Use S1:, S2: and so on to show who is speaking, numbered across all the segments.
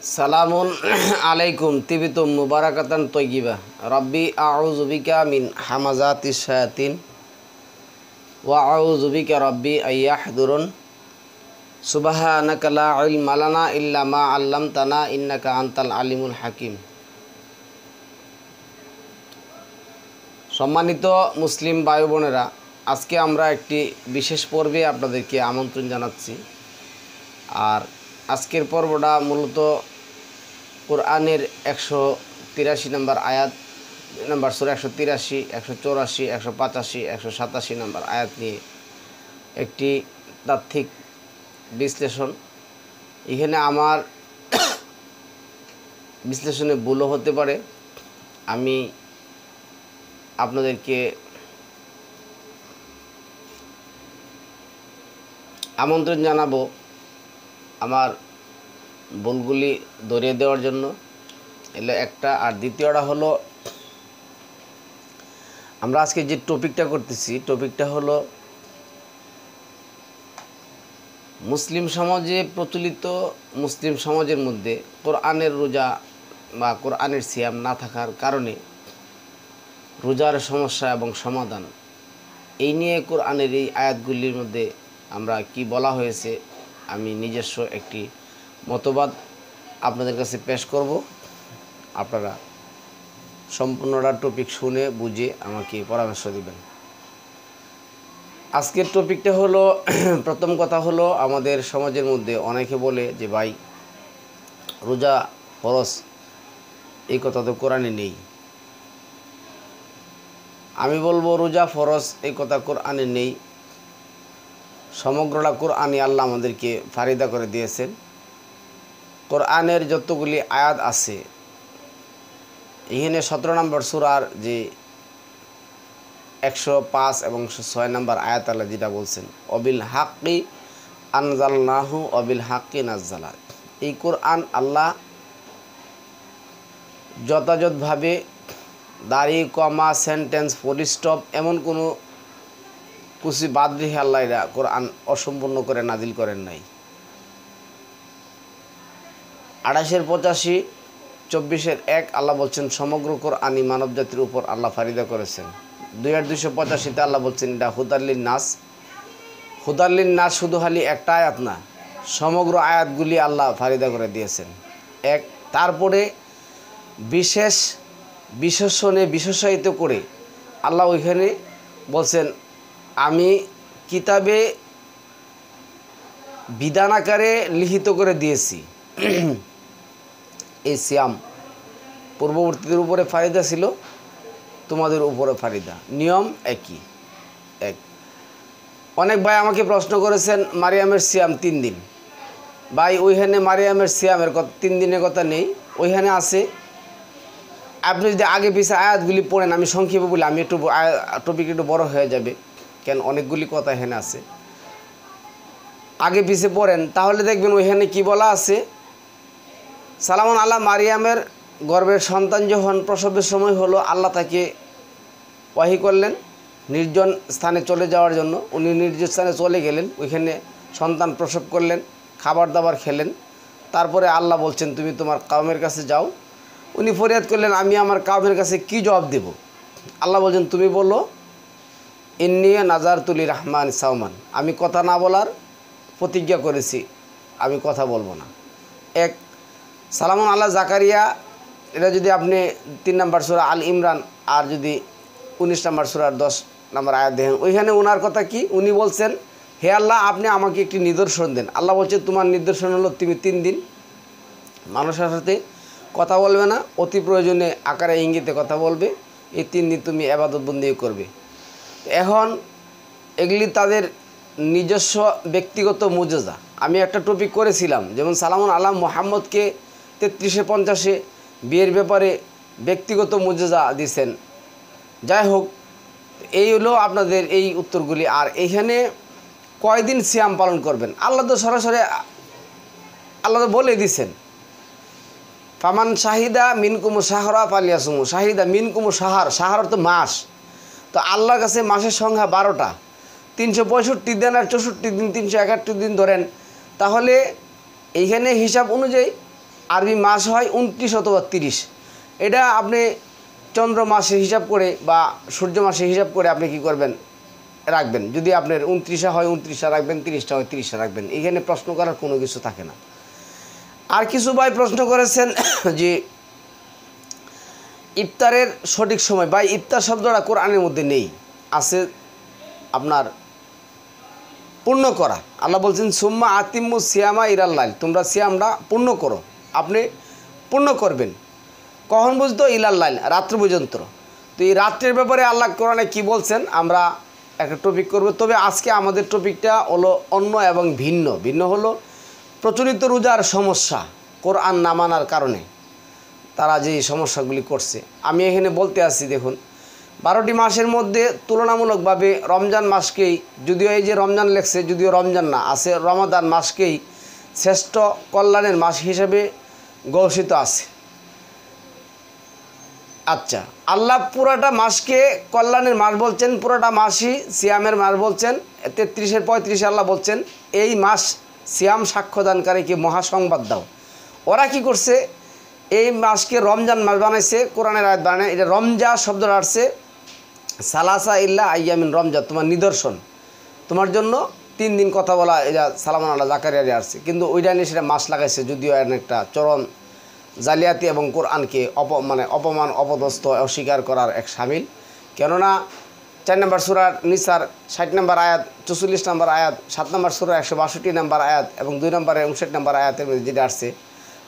S1: সালামুন আলাইকুম তিবিতুম মুবারাকাতান তয়্যিবা রাব্বি আউযু বিকা মিন হামাযাতিশ শায়াতিন ওয়া আউযু বিকা রাব্বি আইয়াহদুরুন সুবহানাকা লা ইলমা লানা ইল্লা মা 'আল্লামতানা ইন্নাকা আনতাল আলিমুল হাকিম। সম্মানিত মুসলিম ভাই বোনেরা, আজকে আমরা একটি বিশেষ পর্বে আপনাদেরকে আমন্ত্রণ জানাচ্ছি। আর আজকের পর্বটা মূলত কোরআনের 183 নম্বর আয়াত নম্বর সূরা 183, 184, 185, 187 নম্বর আয়াত নিয়ে একটি তাত্ত্বিক বিশ্লেষণ। এখানে আমার বিশ্লেষণে ভুলও হতে পারে। আমি আপনাদেরকে আমন্ত্রণ জানাবো আমার ভুলগুলি ধরিয়ে দেওয়ার জন্য। এলো একটা। আর দ্বিতীয়টা হলো, আমরা আজকে যে টপিকটা করতেছি, টপিকটা হলো মুসলিম সমাজে প্রচলিত মুসলিম সমাজের মধ্যে কোরআনের রোজা বা কোরআনের সিয়াম না থাকার কারণে রোজার সমস্যা এবং সমাধান, এই নিয়ে কোরআনের এই আয়াতগুলির মধ্যে আমরা কি বলা হয়েছে, আমি নিজস্ব একটি মতবাদ আপনাদের কাছে পেশ করব। আপনারা সম্পূর্ণটা টপিক শুনে বুঝে আমাকে পরামর্শ দিবেন। আজকের টপিকটা হলো, প্রথম কথা হলো, আমাদের সমাজের মধ্যে অনেকে বলে যে ভাই রোজা ফরজ, এই কথা তো কোরআনে নেই। আমি বলবো রোজা ফরজ এই কথা কোরআনে নেই। সমগ্রটা কোরআনে আল্লাহ আমাদেরকে ফারিদা করে দিয়েছেন। কোরআনের যতগুলি আয়াত আছে, এখানে 17 নম্বর সূরার যে 105 এবং 106 নম্বর আয়াত আল্লাহ যেটা বলছেন, অবিল হাক্কি আনজালনাহু অবিল হাক্কি নাজ্জালা, এই কোরআন আল্লাহ যথাযথভাবে দাড়ি, কমা, সেন্টেন্স, ফুল স্টপ এমন কোনো কিছু বাদ রেখে আল্লাহ এরা কোরআন অসম্পূর্ণ করে নাজিল করেন নাই। 28-85, 24-1 আল্লাহ বলছেন সমগ্র কোরআনই মানব জাতির উপর আল্লাহ ফারিদা করেছেন। 2-285 আল্লাহ বলছেন এটা হুদাল্লিন নাস। হুদাল্লিন নাস শুধু খালি একটা আয়াত না, সমগ্র আয়াতগুলি আল্লাহ ফারিদা করে দিয়েছেন। এক, তারপরে বিশেষ বিশেষণে বিশেষায়িত করে আল্লাহ ওইখানে বলছেন আমি কিতাবে বিধান আকারে লিখিত করে দিয়েছি। এই সিয়াম পূর্ববর্তীদের উপরে ফারিদা ছিল, তোমাদের উপরে ফারিদা, নিয়ম একই। এক, অনেক ভাই আমাকে প্রশ্ন করেছেন মারিয়ামের সিয়াম 3 দিন। ভাই ওইখানে মারিয়ামের সিয়ামের কথা 3 দিনের কথা নেই, ওইখানে আছে। আপনি যদি আগে পিছিয়ে আয়াতগুলি পড়েন, আমি সংক্ষেপে বলি, আমি একটু টপিক একটু বড় হয়ে যাবে, কেন অনেকগুলি কথা এখানে আছে। আগে পিছিয়ে পড়েন তাহলে দেখবেন ওইখানে কি বলা আছে, সালামুন আল্লাহ মারিয়ামের গর্ভের সন্তান যখন প্রসবের সময় হলো, আল্লাহ তাকে ওয়াহি করলেন নির্জন স্থানে চলে যাওয়ার জন্য। উনি নির্জন স্থানে চলে গেলেন, ওইখানে সন্তান প্রসব করলেন, খাবার দাবার খেলেন। তারপরে আল্লাহ বলছেন তুমি তোমার কওমের কাছে যাও। উনি ফরিয়াদ করলেন আমি আমার কওমের কাছে কি জবাব দেব? আল্লাহ বলছেন তুমি বলো ইন্নী নাযারতু লির-রাহমান সাওমান, আমি কথা না বলার প্রতিজ্ঞা করেছি, আমি কথা বলবো না। এক, সালামুন আল্লাহ জাকারিয়া, এটা যদি আপনি 3 নম্বর সূরা আল ইমরান আর যদি 19 নম্বর সূরার 10 নম্বর আয়াত দেখেন, ওইখানে ওনার কথা কি, উনি বলছেন হে আল্লাহ আপনি আমাকে একটি নিদর্শন দেন। আল্লাহ বলছে তোমার নিদর্শন হলো তুমি 3 দিন মানুষের সাথে কথা বলবে না, অতি প্রয়োজনে আকারে ইঙ্গিতে কথা বলবে, এই 3 দিন তুমি ইবাদত বন্দি করবে। এখন এগুলি তাদের নিজস্ব ব্যক্তিগত মুজেজা। আমি একটা টপিক করেছিলাম, যেমন সালামুন আল্লাহ মুহাম্মদকে 33-50 বিয়ের ব্যাপারে ব্যক্তিগত মুজেজা দিয়েছেন। যাই হোক, এই হলো আপনাদের এই উত্তরগুলি। আর এইখানে কয়দিন সিয়াম পালন করবেন, আল্লাহ তো সরাসরি আল্লাহ তো বলে দিয়েছেন, ফামান শাহিদা মিনকুমু শাহরা ফালিয়াসুমু, শাহিদা মিনকুমু শাহার, শাহার তো মাস। তো আল্লাহর কাছে মাসের সংখ্যা 12টা, 365 দিন আর 64 দিন, 361 দিন ধরেন, তাহলে এইখানে হিসাব অনুযায়ী আরবি মাস হয় 29 অথবা 30। এটা আপনি চন্দ্র মাসে হিসাব করে বা সূর্য মাসে হিসাব করে আপনি কি করবেন, রাখবেন। যদি আপনার 29 হয় 29 রাখবেন, 30 হয় 30 রাখবেন। এখানে প্রশ্ন করার কোনো কিছু থাকে না। আর কিছু ভাই প্রশ্ন করেছেন যে ইফতারের সঠিক সময়। ভাই ইফতার শব্দটা কোরআনের মধ্যে নেই, আছে আপনার পূর্ণ করা। আল্লাহ বলছেন সুম্মা আতিম্মু সিয়ামা ইলাল্লাইল, তোমরা সিয়ামটা পূর্ণ করো। আপনি পূর্ণ করবেন কখন বুঝতো? ইলাল্লাইল, রাত্র পর্যন্ত। তো এই রাত্রের ব্যাপারে আল্লাহ কোরআনে কি বলছেন আমরা একটা টপিক করব। তবে আজকে আমাদের টপিকটা হলো অন্য এবং ভিন্ন হলো প্রচলিত রোজার সমস্যা, কোরআন না মানার কারণে তারা যে সমস্যাগুলি করছে। আমি এখানে বলতে আসছি, দেখুন 12টি মাসের মধ্যে তুলনামূলকভাবে রমজান মাসকেই, যদিও এই যে রমজান লেখছে, যদিও রমজান না, আছে রমাদান মাসকেই শ্রেষ্ঠ কল্যাণের মাস হিসেবে ঘোষিত আছে। আচ্ছা, আল্লাহ পুরাটা মাসকে কল্যাণের মাস বলছেন, পুরাটা মাসই সিয়ামের মাস বলছেন। 33-এর 35 আল্লাহ বলছেন এই মাস সিয়াম সাক্ষ্যদানকারীকে মহাসংবাদ দাও। ওরা কি করছে? এই মাসকে রমজান মাস বানাইছে, কোরআনের আয়াত বানায়। এটা রমজা শব্দটা আসছে সালাসা ইল্লা আইয়ামিন, রমজা তোমার নিদর্শন, তোমার জন্য 3 দিন কথা বলা। এটা সালামান আল্লাহ জাকারিয়া আসছে, কিন্তু ওইটা নিয়ে সেটা মাস লাগাইছে, যদিও এর একটা চরম জালিয়াতি এবং কোরআনকে অপমান, অপদস্থ, অস্বীকার করার এক শামিল। কেননা 4 নম্বর সূরার নিসার 60 নম্বর আয়াত, 44 নম্বর আয়াত, 7 নম্বর সূরা 162 নম্বর আয়াত এবং 2 নম্বরের 59 নম্বর আয়াতের মধ্যে যেটা আসছে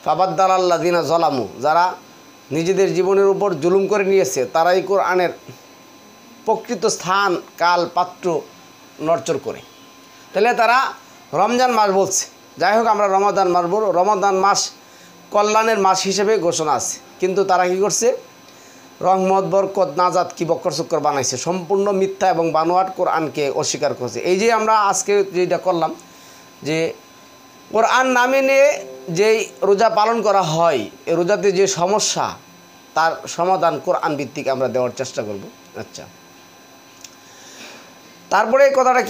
S1: ফাবাদ্দালাল্লাযিনা যালামু, যারা নিজেদের জীবনের উপর জুলুম করে নিয়েছে তারাই কোরআনের প্রকৃত স্থান, কাল, পাত্র নড়চড় করে। তাহলে তারা রমজান মাস বলছে। যাই হোক, আমরা রমাদান মাস বলব। রমাদান মাস কল্যাণের মাস হিসেবে ঘোষণা আছে, কিন্তু তারা কি করছে? রহমত, বরকত, নাজাত কি বক্কর চক্কর বানাইছে, সম্পূর্ণ মিথ্যা এবং বানোয়াট কোরআনকে অস্বীকার করছে। এই যে আমরা আজকে যেটা করলাম, যে কোরআন না মেনে যেই রোজা পালন করা হয়, এই রোজাতে যে সমস্যা, তার সমাধান কোরআন ভিত্তিক আমরা দেওয়ার চেষ্টা করব। আচ্ছা, তারপরে এই কথাটা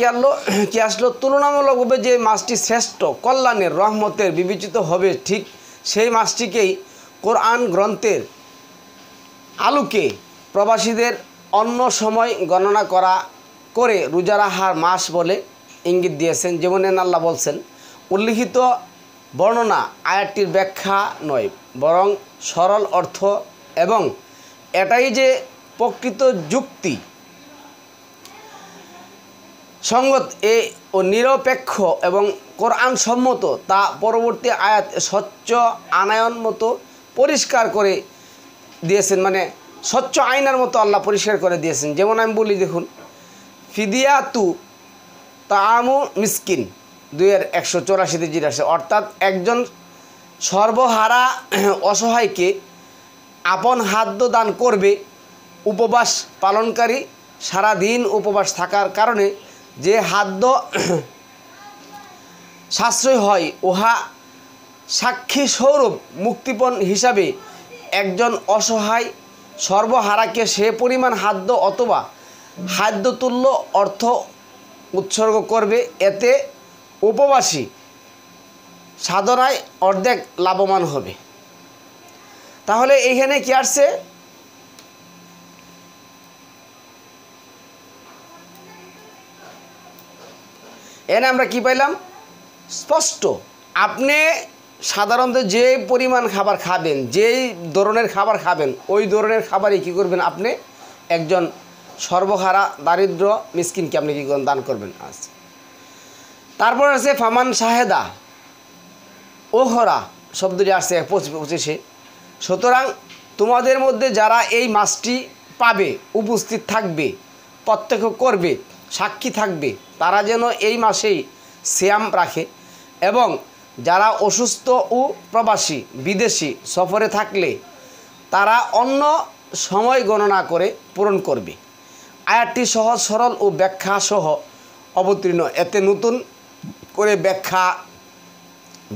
S1: কি আসলো? তুলনামূলকভাবে যে মাসটি শ্রেষ্ঠ কল্যাণের, রহমতের বিবেচিত হবে, ঠিক সেই মাসটিকেই কোরআন গ্রন্থের আলোকে প্রবাসীদের অন্য সময় গণনা করে রোজা রাখার মাস বলে ইঙ্গিত দিয়েছেন। যেমন আল্লাহ বলছেন, উল্লিখিত বর্ণনা আয়াতটির ব্যাখ্যা নয়, বরং সরল অর্থ এবং এটাই যে প্রকৃত যুক্তি সঙ্গত ও নিরপেক্ষ এবং কোরআন সম্মত, তা পরবর্তী আয়াত স্বচ্ছ আনায়ন মতো পরিষ্কার করে দিয়েছেন। মানে স্বচ্ছ আয়নার মতো আল্লাহ পরিষ্কার করে দিয়েছেন। যেমন আমি বলি, দেখুন ফিদিয়াতু তাআমু মিসকিন 2-184 যেটা আছে, অর্থাৎ একজন সর্বহারা অসহায়কে আপন খাদ্য দান করবে। উপবাস পালনকারী সারাদিন উপবাস থাকার কারণে যে খাদ্য সাশ্রয় হয়, উহা সাক্ষী স্বরূপ মুক্তিপণ হিসাবে একজন অসহায় সর্বহারাকে সে পরিমাণ খাদ্য অথবা খাদ্যতুল্য অর্থ উৎসর্গ করবে। এতে উপবাসী সাধনায় অর্ধেক লাভবান হবে। তাহলে এইখানে কি আসছে? এনে আমরা কি পাইলাম? স্পষ্ট, আপনি সাধারণত যে পরিমাণ খাবার খাবেন, যেই ধরনের খাবার খাবেন, ওই ধরনের খাবারই কী করবেন? আপনি একজন সর্বহারা দারিদ্র মিসকিনকে আপনি কী করবেন? দান করবেন। আচ্ছা, তারপর আছে ফামান শাহেদা ওহরা শব্দটি আসছে 25-এ। সুতরাং তোমাদের মধ্যে যারা এই মাসটি পাবে, উপস্থিত থাকবে, প্রত্যক্ষ করবে, সাক্ষী থাকবে, তারা যেন এই মাসেই সিয়াম রাখে। এবং যারা অসুস্থ ও প্রবাসী বিদেশি সফরে থাকলে তারা অন্য সময় গণনা করে পূরণ করবে। আয়াতটি সহজ সরল ও ব্যাখ্যা সহ অবতীর্ণ। এতে নতুন করে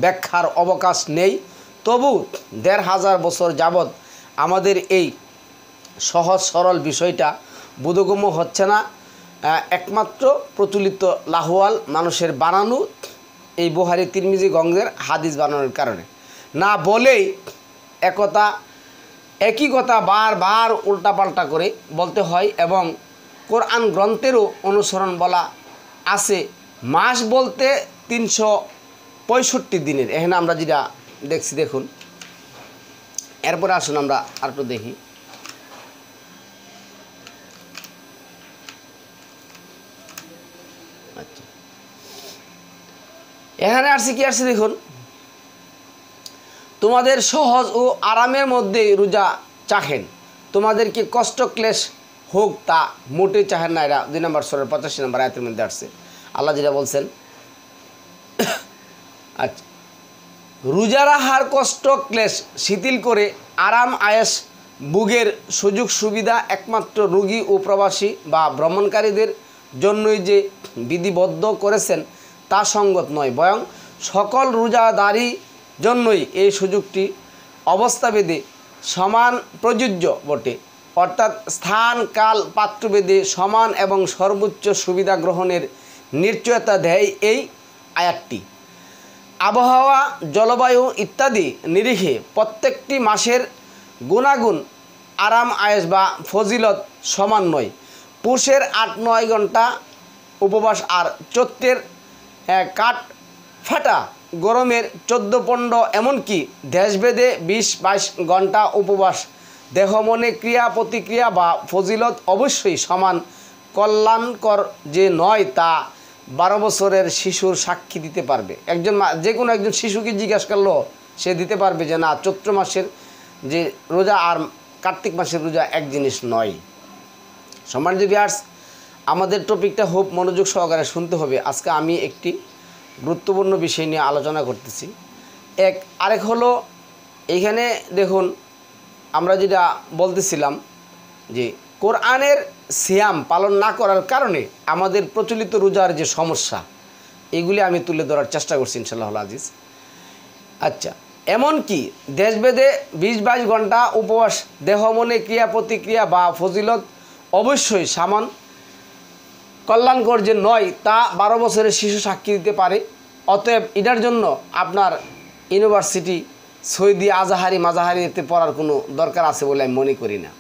S1: ব্যাখ্যার অবকাশ নেই। তবু 1500 বছর যাবৎ আমাদের এই সহজ সরল বিষয়টা বোধগম্য হচ্ছে না, একমাত্র প্রচলিত লাহওয়াল মানুষের বানানো এই বুখারী তিরমিজি গঙ্গের হাদিস বানানোর কারণে। না বলেই একই কথা বারবার উল্টাপাল্টা করে বলতে হয় এবং কোরআন গ্রন্থেরও অনুসরণ বলা আছে মাস বলতে 365 দিনের। এখানে আমরা যেটা দেখছি দেখুন, এরপরে আসুন আমরা আর একটু দেখি। আচ্ছা, এখানে আসছে কি আসছে দেখুন, তোমাদের সহজ ও আরামের মধ্যে রোজা চাহেন, তোমাদেরকে কষ্ট ক্লেশ হোক তা মোটেই চাহেন না। এরা 2 নম্বর সূরার 85 নম্বর আয়াতের মধ্যে আসছে আল্লাহ যেটা বলছেন। আচ্ছা, রোজা রাখার কষ্ট ক্লেশ শিথিল করে আরাম আয়েশ ভোগের সুযোগ সুবিধা একমাত্র রোগী ও প্রবাসী বা ভ্রমণকারীদের জন্যই যে বিধিবদ্ধ করেছেন তা সঙ্গত নয়, বরং সকল রোজাদারি জন্যই এই সুযোগটি অবস্থাভেদে সমান প্রযোজ্য বটে। অর্থাৎ স্থান কাল পাত্রভেদে সমান এবং সর্বোচ্চ সুবিধা গ্রহণের নিশ্চয়তা দেয় এই আয়াতটি। আবহাওয়া, জলবায়ু ইত্যাদি নিরিখে প্রত্যেকটি মাসের গুণাগুণ, আরাম আয়েশ বা ফজিলত সমান নয়। পুষের 8-9 ঘন্টা উপবাস আর চৈত্রের কাঠ ফাটা গরমের 14-15, এমনকি দেশভেদে 20-22 ঘন্টা উপবাস দেহ মনে ক্রিয়া প্রতিক্রিয়া বা ফজিলত অবশ্যই সমান কল্যাণকর যে নয় তা 12 বছরের শিশুর সাক্ষী দিতে পারবে। যে কোনো একজন শিশুকে জিজ্ঞাসা করলো সে দিতে পারবে যে না, চৈত্র মাসের যে রোজা আর কার্তিক মাসের রোজা এক জিনিস নয়। সম্মানিত ভিউয়ার্স, আমাদের টপিকটা খুব মনোযোগ সহকারে শুনতে হবে। আজকে আমি একটি গুরুত্বপূর্ণ বিষয় নিয়ে আলোচনা করতেছি। আরেক হলো এইখানে দেখুন, আমরা যেটা বলতেছিলাম যে কোরআনের সিয়াম পালন না করার কারণে আমাদের প্রচলিত রোজার যে সমস্যা, এগুলি আমি তুলে ধরার চেষ্টা করছি ইনশাআল্লাহ আজিজ। আচ্ছা, এমনকি দেশভেদে 20-22 ঘন্টা উপবাস দেহ মনে ক্রিয়া প্রতিক্রিয়া বা ফজিলত অবশ্যই সমান কল্যাণকর যে নয় তা 12 বছরের শিশু সাক্ষী দিতে পারে। অতএব এটার জন্য আপনার ইউনিভার্সিটি, সৌদি আজাহারি মাজাহারিতে পড়ার কোনো দরকার আছে বলে আমি মনে করি না।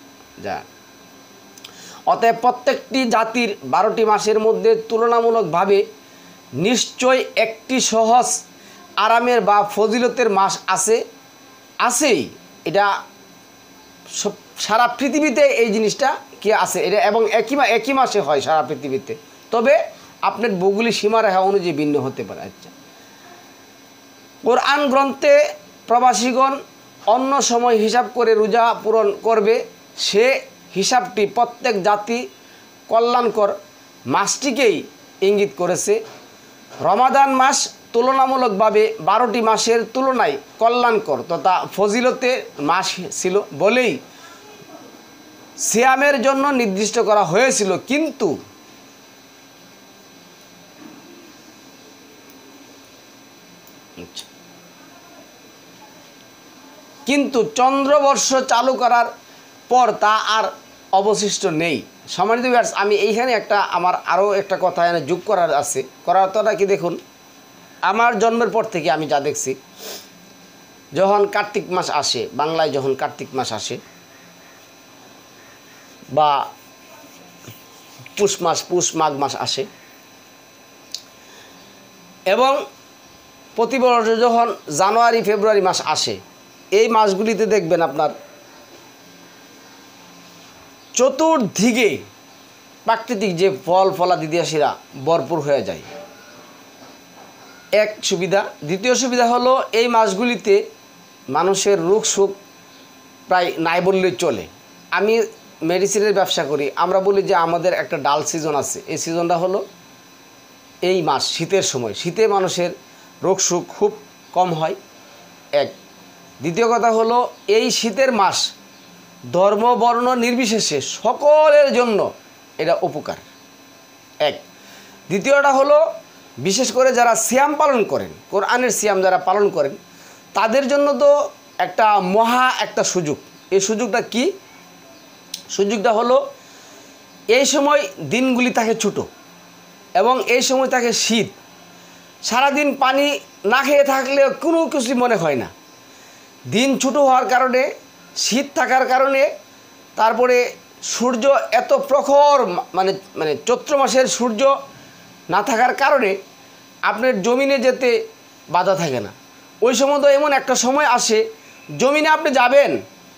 S1: অতএব প্রত্যেকটি জাতির 12টি মাসের মধ্যে তুলনামূলকভাবে নিশ্চয় একটি সহজ আরামের বা ফজিলতের মাস আছেই। এটা সারা পৃথিবীতে এই জিনিসটা কি আছে এটা, এবং একই মাসে হয় সারা পৃথিবীতে, তবে আপনার ভৌগোলিক সীমারেখা অনুযায়ী ভিন্ন হতে পারে। আচ্ছা, কোরআন গ্রন্থে প্রবাসীগণ অন্য সময় হিসাব করে রোজা পূরণ করবে, সে হিসাবটি প্রত্যেক জাতি কল্যাণকর মাসটিকেই ইঙ্গিত করেছে। রমাদান মাস তুলনামূলকভাবে 12টি মাসের তুলনায় কল্যাণকর তথা ফজিলতের মাস ছিল বলেই সিয়ামের জন্য নির্দিষ্ট করা হয়েছিল। কিন্তু চন্দ্রবর্ষ চালু করার পর তা আর অবশিষ্ট নেই। সম্মানিত ভিউয়ার্স, আমি এইখানে আমার আরও একটা কথা এখানে যোগ করার আছে। কথাটা কি দেখুন, আমার জন্মের পর থেকে আমি যা দেখছি, যখন কার্তিক মাস আসে, বাংলায় যখন কার্তিক মাস আসে বা পুষ মাঘ মাস আসে, এবং প্রতি বছর যখন জানুয়ারি ফেব্রুয়ারি মাস আসে, এই মাসগুলিতে দেখবেন আপনার চতুর্দিকে প্রাকৃতিক যে ফলাদি দিয়ে সেরা ভরপুর হয়ে যায়। এক সুবিধা। দ্বিতীয় সুবিধা হলো এই মাসগুলিতে মানুষের রোগ শোক প্রায় নাই বললেই চলে। আমি মেডিসিনের ব্যবসা করি, আমরা বলি যে আমাদের একটা ডাল সিজন আছে। এই সিজনটা হলো এই মাস, শীতের সময়। শীতে মানুষের রোগ শোক খুব কম হয়। এক। দ্বিতীয় কথা হলো এই শীতের মাস ধর্ম বর্ণ নির্বিশেষে সকলের জন্য এটা উপকার। এক। দ্বিতীয়টা হলো বিশেষ করে যারা সিয়াম পালন করেন, কোরআনের সিয়াম যারা পালন করেন, তাদের জন্য তো একটা একটা সুযোগ। এই সুযোগটা কি? সুযোগটা হলো এই সময় দিনগুলি থাকে ছোটো এবং এই সময় থাকে শীত। সারাদিন পানি না খেয়ে থাকলে কোনো কিছু মনে হয় না। দিন ছোটো হওয়ার কারণে, শীত থাকার কারণে, তারপরে সূর্য এত প্রখর মানে মানে চৈত্র মাসের সূর্য না থাকার কারণে আপনার জমিনে যেতে বাধা থাকে না। ওই সময় তো এমন একটা সময় আসে জমিনে আপনি যাবেন,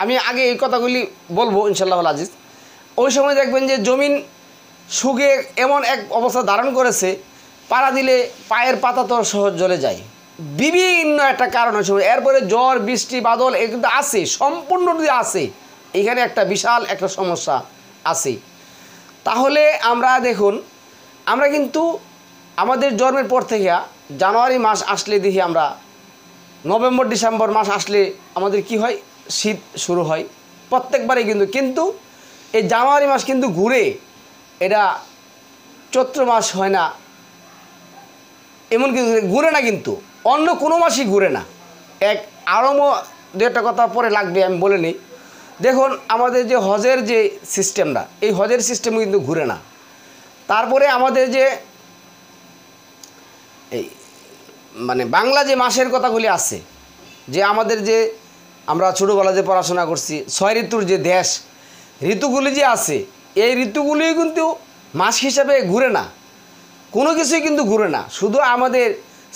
S1: আমি আগে এই কথাগুলি বলবো ইনশাআল্লাহ আজিজ। ওই সময় দেখবেন যে জমিন শুকিয়ে এমন এক অবস্থা ধারণ করেছে, পাড়া দিলে পায়ের পাতা তো সহজ জ্বলে যায়, বিভিন্ন একটা কারণ ওই সময়। এরপরে ঝড় বৃষ্টি বাদল এগুলো আছে, সম্পূর্ণ যদি আছে, এখানে একটা বিশাল একটা সমস্যা আছে। তাহলে আমরা দেখুন, আমরা কিন্তু আমাদের জন্মের পর থেকে জানুয়ারি মাস আসলে দেখি আমরা নভেম্বর ডিসেম্বর মাস আসলে আমাদের কি হয়, শীত শুরু হয় প্রত্যেকবারই। কিন্তু এই জানুয়ারি মাস কিন্তু ঘুরে, এটা চৈত্র মাস হয় না, এমন কিন্তু ঘুরে না, কিন্তু অন্য কোনো মাসই ঘুরে না। আরও দু একটা কথা পরে লাগবে, আমি বলে নিই। দেখুন আমাদের যে হজের যে সিস্টেমটা, এই হজের সিস্টেম কিন্তু ঘুরে না। তারপরে আমাদের যে এই মানে বাংলা যে মাসের কথাগুলি আছে, যে আমাদের যে আমরা ছোটোবেলা যে পড়াশোনা করছি 6 ঋতুর যে দেশ, ঋতুগুলি যে আছে, এই ঋতুগুলি কিন্তু মাস হিসাবে ঘুরে না, কোনো কিছুই কিন্তু ঘুরে না। শুধু আমাদের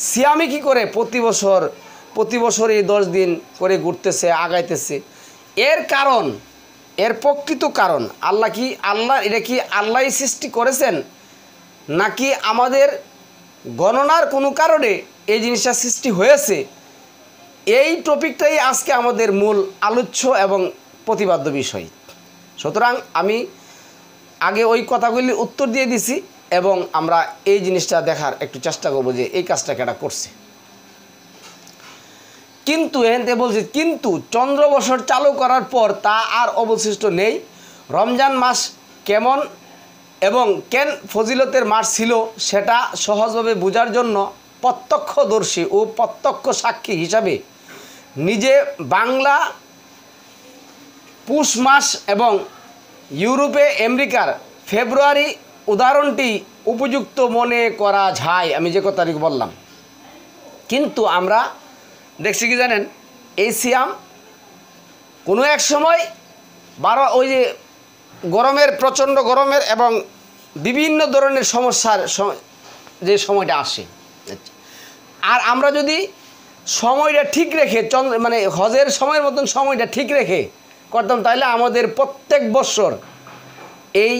S1: সিয়ামে কী করে প্রতি বছর এই 10 দিন করে ঘুরতেছে, আগাইতেছে। এর কারণ, এর প্রকৃত কারণ এটা কি আল্লাহই সৃষ্টি করেছেন, নাকি আমাদের গণনার কোনো কারণে এই জিনিসটা সৃষ্টি হয়েছে? এই টপিকটাই আজকে আমাদের মূল আলোচ্য এবং প্রতিপাদ্য বিষয়। সুতরাং আমি আগে ওই কথাগুলির উত্তর দিয়ে দিছি, এবং আমরা এই জিনিসটা দেখার একটু চেষ্টা করব যে এই কাজটা কেটা করছে। কিন্তু এখানে বলছি, কিন্তু চন্দ্র বছর চালু করার পর তা আর অবশিষ্ট নেই। রমজান মাস কেমন এবং কেন ফজিলতের মাস ছিল, সেটা সহজভাবে বোঝার জন্য প্রত্যক্ষদর্শী ও প্রত্যক্ষ সাক্ষী হিসাবে নিজে বাংলা পুষ মাস এবং ইউরোপে আমেরিকার ফেব্রুয়ারি উদাহরণটি উপযুক্ত মনে করা যায়। আমি যে কথাটি বললাম, কিন্তু আমরা দেখছি কি জানেন, এই সিয়াম কোনো এক সময় ওই যে গরমের, প্রচণ্ড গরমের এবং বিভিন্ন ধরনের সমস্যার যে সময়টা আসে, আর আমরা যদি সময়টা ঠিক রেখে মানে হজের সময়ের মতন সময়টা ঠিক রেখে করতাম, তাহলে আমাদের প্রত্যেক বছর এই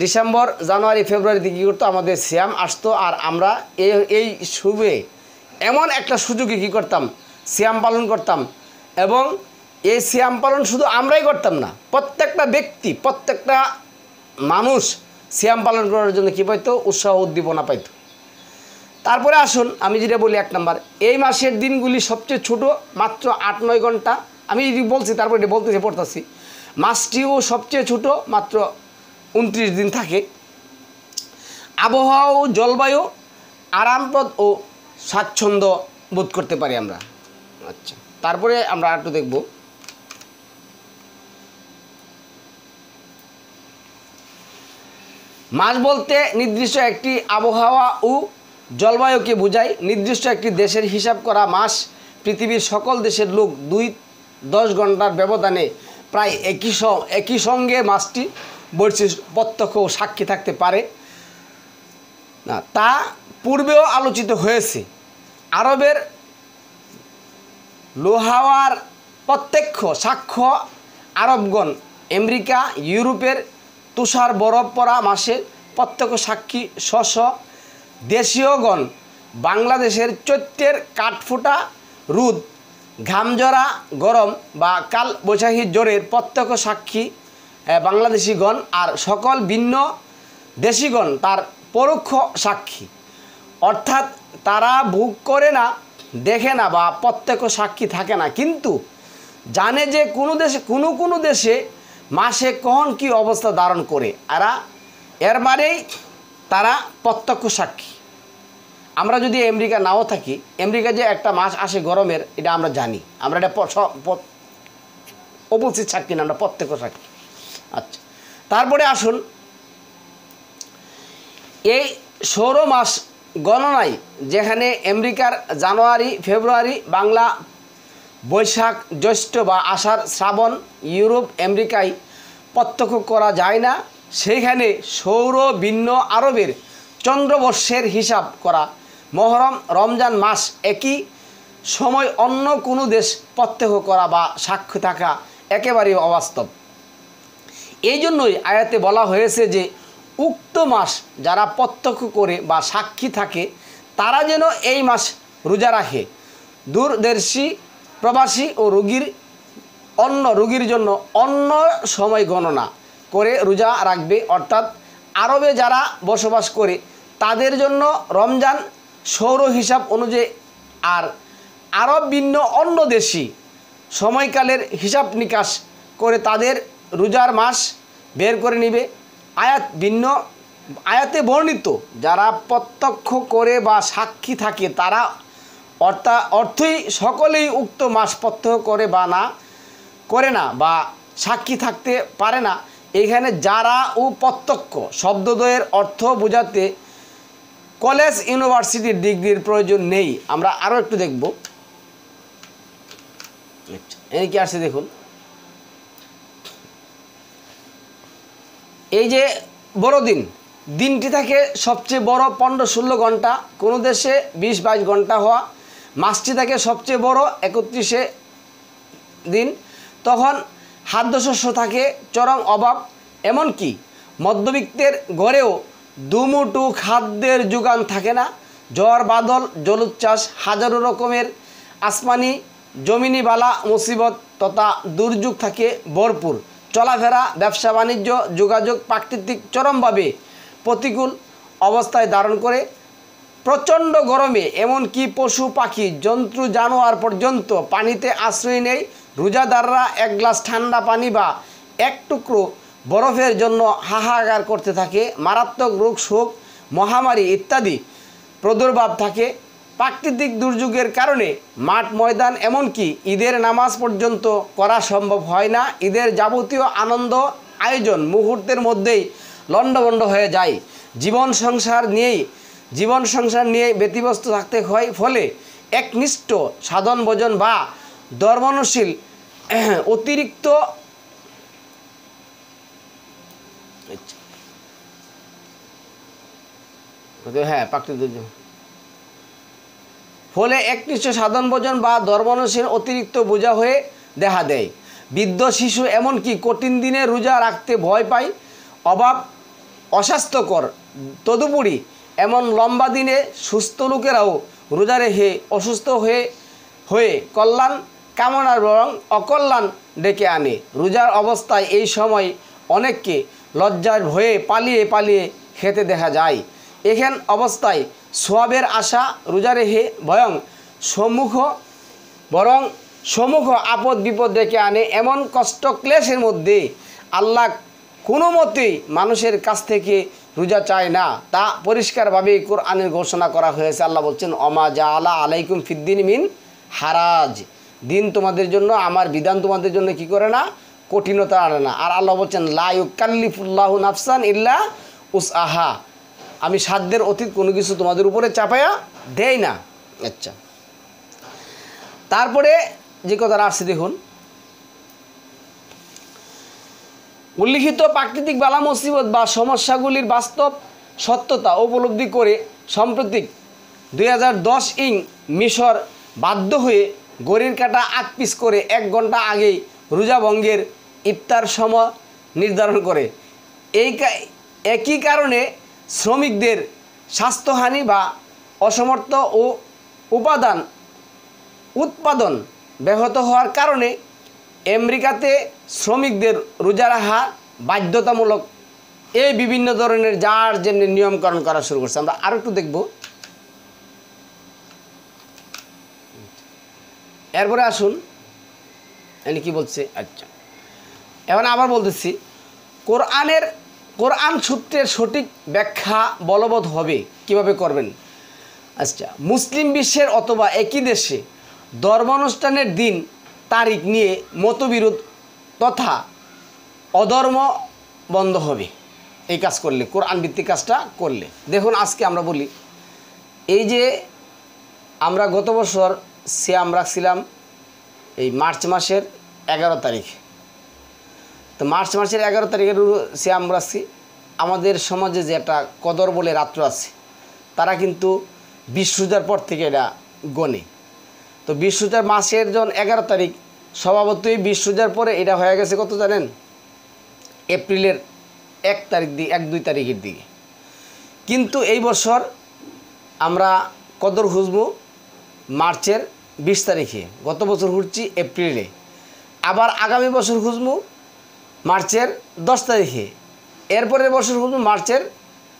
S1: ডিসেম্বর জানুয়ারি ফেব্রুয়ারিতে কী করতো, আমাদের সিয়াম আসতো। আর আমরা এই শুভে এমন একটা সুযোগে কী করতাম, সিয়াম পালন করতাম। এবং এই সিয়াম পালন শুধু আমরাই করতাম না, প্রত্যেকটা ব্যক্তি, প্রত্যেকটা মানুষ সিয়াম পালন করার জন্য কী পাইতো, উৎসাহ উদ্দীপনা পাইত। তারপরে আসুন আমি যেটা বলি, 1 নম্বর, এই মাসের দিনগুলি সবচেয়ে ছোটো, মাত্র 8-9 ঘন্টা। আমি যদি বলছি তারপরে এটা পড়তেছি। মাসটিও সবচেয়ে ছোটো, মাত্র 29 দিন থাকে। আবহাওয়া ও জলবায়ু আরামপ্রদ ও স্বাচ্ছন্দ্য বোধ করতে পারি আমরা। আচ্ছা, তারপরে আমরা একটু দেখব, মাস বলতে নির্দিষ্ট একটি আবহাওয়া ও জলবায়ুকে বোঝায়। নির্দিষ্ট একটি দেশের হিসাব করা মাস পৃথিবীর সকল দেশের লোক 2-10 ঘন্টার ব্যবধানে প্রায় একই সঙ্গে মাসটি বৈশিষ্ট্য প্রত্যক্ষ সাক্ষী থাকতে পারে না, তা পূর্বেও আলোচিত হয়েছে। আরবের লোহাওয়ার প্রত্যক্ষ সাক্ষ্য আরবগণ, আমেরিকা ইউরোপের তুষার বরফ পড়া মাসের প্রত্যক্ষ সাক্ষী দেশীয়গণ, বাংলাদেশের চৈত্রের কাঠফোটা রোদ, ঘামঝরা গরম বা কাল বৈশাখী জ্বরের প্রত্যক্ষ সাক্ষী বাংলাদেশিগণ, আর সকল ভিন্ন দেশিগণ তার পরোক্ষ সাক্ষী। অর্থাৎ তারা ভোগ করে না, দেখে না বা প্রত্যক্ষ সাক্ষী থাকে না, কিন্তু জানে যে কোনো দেশে মাসে কখন কি অবস্থা ধারণ করে, এর মানেই তারা প্রত্যক্ষ সাক্ষী। আমরা যদি আমেরিকা নাও থাকি, আমেরিকা যে একটা মাস আসে গরমের, এটা আমরা জানি, আমরা এটা উপস্থিত সাক্ষী না, আমরা প্রত্যক্ষ সাক্ষী। আচ্ছা, তারপরে আসুন, এই সৌর মাস গণনায় যেখানে আমেরিকার জানুয়ারি ফেব্রুয়ারি, বাংলা বৈশাখ জ্যৈষ্ঠ বা আষাঢ় শ্রাবণ ইউরোপ আমেরিকায় প্রত্যক্ষ করা যায় না, সেইখানে সৌর ভিন্ন আরবের চন্দ্রবর্ষের হিসাব করা মহরম রমজান মাস একই সময় অন্য কোনো দেশ প্রত্যক্ষ করা বা সাক্ষ্য থাকা একেবারেই অবাস্তব। এই জন্যই আয়াতে বলা হয়েছে যে উক্ত মাস যারা প্রত্যক্ষ করে বা সাক্ষী থাকে তারা যেন এই মাস রোজা রাখে। দূরদর্শী প্রবাসী ও রোগীর জন্য অন্য সময় গণনা করে রোজা রাখবে, অর্থাৎ আরবে যারা বসবাস করে তাদের জন্য রমজান সৌর হিসাব অনুযায়ী, আর আরব ভিন্ন অন্য দেশি সময়কালের হিসাব নিকাশ করে তাদের রোজার মাস বের করে নেবে। আয়াতে বর্ণিত যারা প্রত্যক্ষ করে বা সাক্ষী থাকে তারা অর্থই সকলেই উক্ত মাস প্রত্যক্ষ করে না বা সাক্ষী থাকতে পারে না। এখানে যারা ও প্রত্যক্ষ শব্দদ্বয়ের অর্থ বোঝাতে কলেজ ইউনিভার্সিটির ডিগ্রির প্রয়োজন নেই। আমরা আরও একটু দেখব, এই কি আসছে দেখুন। এই যে বড়দিন দিনটি থাকে সবচেয়ে বড় 15-16 ঘন্টা, কোনো দেশে 20-22 ঘন্টা হওয়া। মাসটি থাকে সবচেয়ে বড় 31 দিন। তখন খাদ্যশস্য থাকে চরম অভাব, এমনকি মধ্যবিত্তের ঘরেও দুমুঠো খাদ্যের যোগান থাকে না। ঝড় বাদল জলোচ্ছ্বাস হাজারো রকমের আসমানি জমিনি বালা মুসিবত তথা দুর্যোগ থাকে ভরপুর। চলাফেরা ব্যবসা বাণিজ্য যোগাযোগ প্রাকৃতিক চরমভাবে প্রতিকূল অবস্থায় ধারণ করে। প্রচণ্ড গরমে এমনকি পশু পাখি জন্তু জানোয়ার পর্যন্ত পানিতে আশ্রয় নেই। রোজাদাররা এক গ্লাস ঠান্ডা পানি বা এক টুকরো বরফের জন্য হাহাকার করতে থাকে। মারাত্মক রোগ শোক মহামারী ইত্যাদি প্রাদুর্ভাব থাকে। প্রাকৃতিক দুর্যোগের কারণে মাঠ ময়দান এমনকি ঈদের নামাজ পর্যন্ত করা সম্ভব হয় না। ঈদের যাবতীয় আনন্দ আয়োজন মুহূর্তের মধ্যেই লণ্ডভণ্ড হয়ে যায়। জীবন সংসার নিয়ে ব্যতিব্যস্ত থাকতে হয়। ফলে একনিষ্ঠ সাধন ভোজন বা ধর্মনশীল অতিরিক্ত সাধন ভোজন বা ধর্মনশীল অতিরিক্ত বোঝা হয়ে দেখা দেয়। বৃদ্ধ শিশু এমনকি কঠিন দিনে রোজা রাখতে ভয় পায়। অভাব অস্বাস্থ্যকর। তদুপরি এমন লম্বা দিনে সুস্থ লোকেরাও রোজা রেখে অসুস্থ হয়ে কল্যাণ কামনার বরং অকল্যাণ ডেকে আনে। রোজার অবস্থায় এই সময় অনেককে লজ্জার ভয়ে পালিয়ে খেতে দেখা যায়। এখান অবস্থায় সোয়াবের আশা রোজা রেখে সম্মুখ আপদ বিপদ ডেকে আনে। এমন কষ্ট ক্লেশের মধ্যে আল্লাহ কোনো মতেই মানুষের কাছ থেকে রোজা চায় না, তা পরিষ্কারভাবে কোরআনের ঘোষণা করা হয়েছে। আল্লাহ বলছেন অমা জাআলা আলাইকুম ফিদ্দিন মিন হারাজ, দিন তোমাদের জন্য, আমার বিধান তোমাদের জন্য কি করে না, কঠিনতা আনে না। আর আল্লাহ বলছেন লা ইউকাল্লিফুল্লাহু নাফসান ইল্লা উসআহা, আমি সাধ্যের অতীত কোনো কিছু তোমাদের উপরে চাপায়া দেই না। আচ্ছা, তারপরে যে কথাটা আসছে দেখুন, উল্লিখিত প্রাকৃতিক বালা মুসিবত বা সমস্যাগুলির বাস্তব সত্যতা উপলব্ধি করে সাম্প্রতিক 2010 মিশর বাধ্য হয়ে ঘড়ির কাঁটা আকপিস করে 1 ঘন্টা আগেই রোজা ভঙ্গের ইফতার সময় নির্ধারণ করে। একই কারণে শ্রমিকদের স্বাস্থ্যহানি বা অসমর্থ ও উৎপাদন ব্যাহত হওয়ার কারণে আমেরিকাতে শ্রমিকদের রোজা রাখা বাধ্যতামূলক। এই বিভিন্ন ধরনের যার যেমনি নিয়মকরণ করা শুরু করছে। আমরা আরও একটু দেখব। এরপরে আসুন এনে কি বলছে। আচ্ছা, এখন আবার বলতেছি, কোরআন সূত্রের সঠিক ব্যাখ্যা বলবৎ হবে কিভাবে করবেন। আচ্ছা, মুসলিম বিশ্বের অথবা একই দেশে ধর্মানুষ্ঠানের দিন তারিখ নিয়ে মতবিরোধ তথা অধর্ম বন্ধ হবে এই কাজ করলে, কোরআন ভিত্তিক কাজটা করলে। দেখুন, আজকে আমরা বলি, এই যে আমরা গত বছর সিয়াম রাখছিলাম, এই মার্চ মাসের 11 তারিখ। তো মার্চ মাসের 11 তারিখের সিয়াম রাখছি। আমাদের সমাজে যে একটা কদর বলে রাত্র আছে, তারা কিন্তু 20 রোজার পর থেকে এটা গণে। তো 20 রোজার মাসের যখন 11 তারিখ, স্বভাবতই 20 রোজার পরে এটা হয়ে গেছে কত জানেন? এপ্রিলের 1 তারিখ দিকে, 1-2 তারিখের দিকে। কিন্তু এই বছর আমরা কদর খুঁজবো মার্চের 20 তারিখে, গত বছর খুঁজছি এপ্রিলে, আবার আগামী বছর খুঁজবো মার্চের 10 তারিখে, এরপরের বছর খুঁজবো মার্চের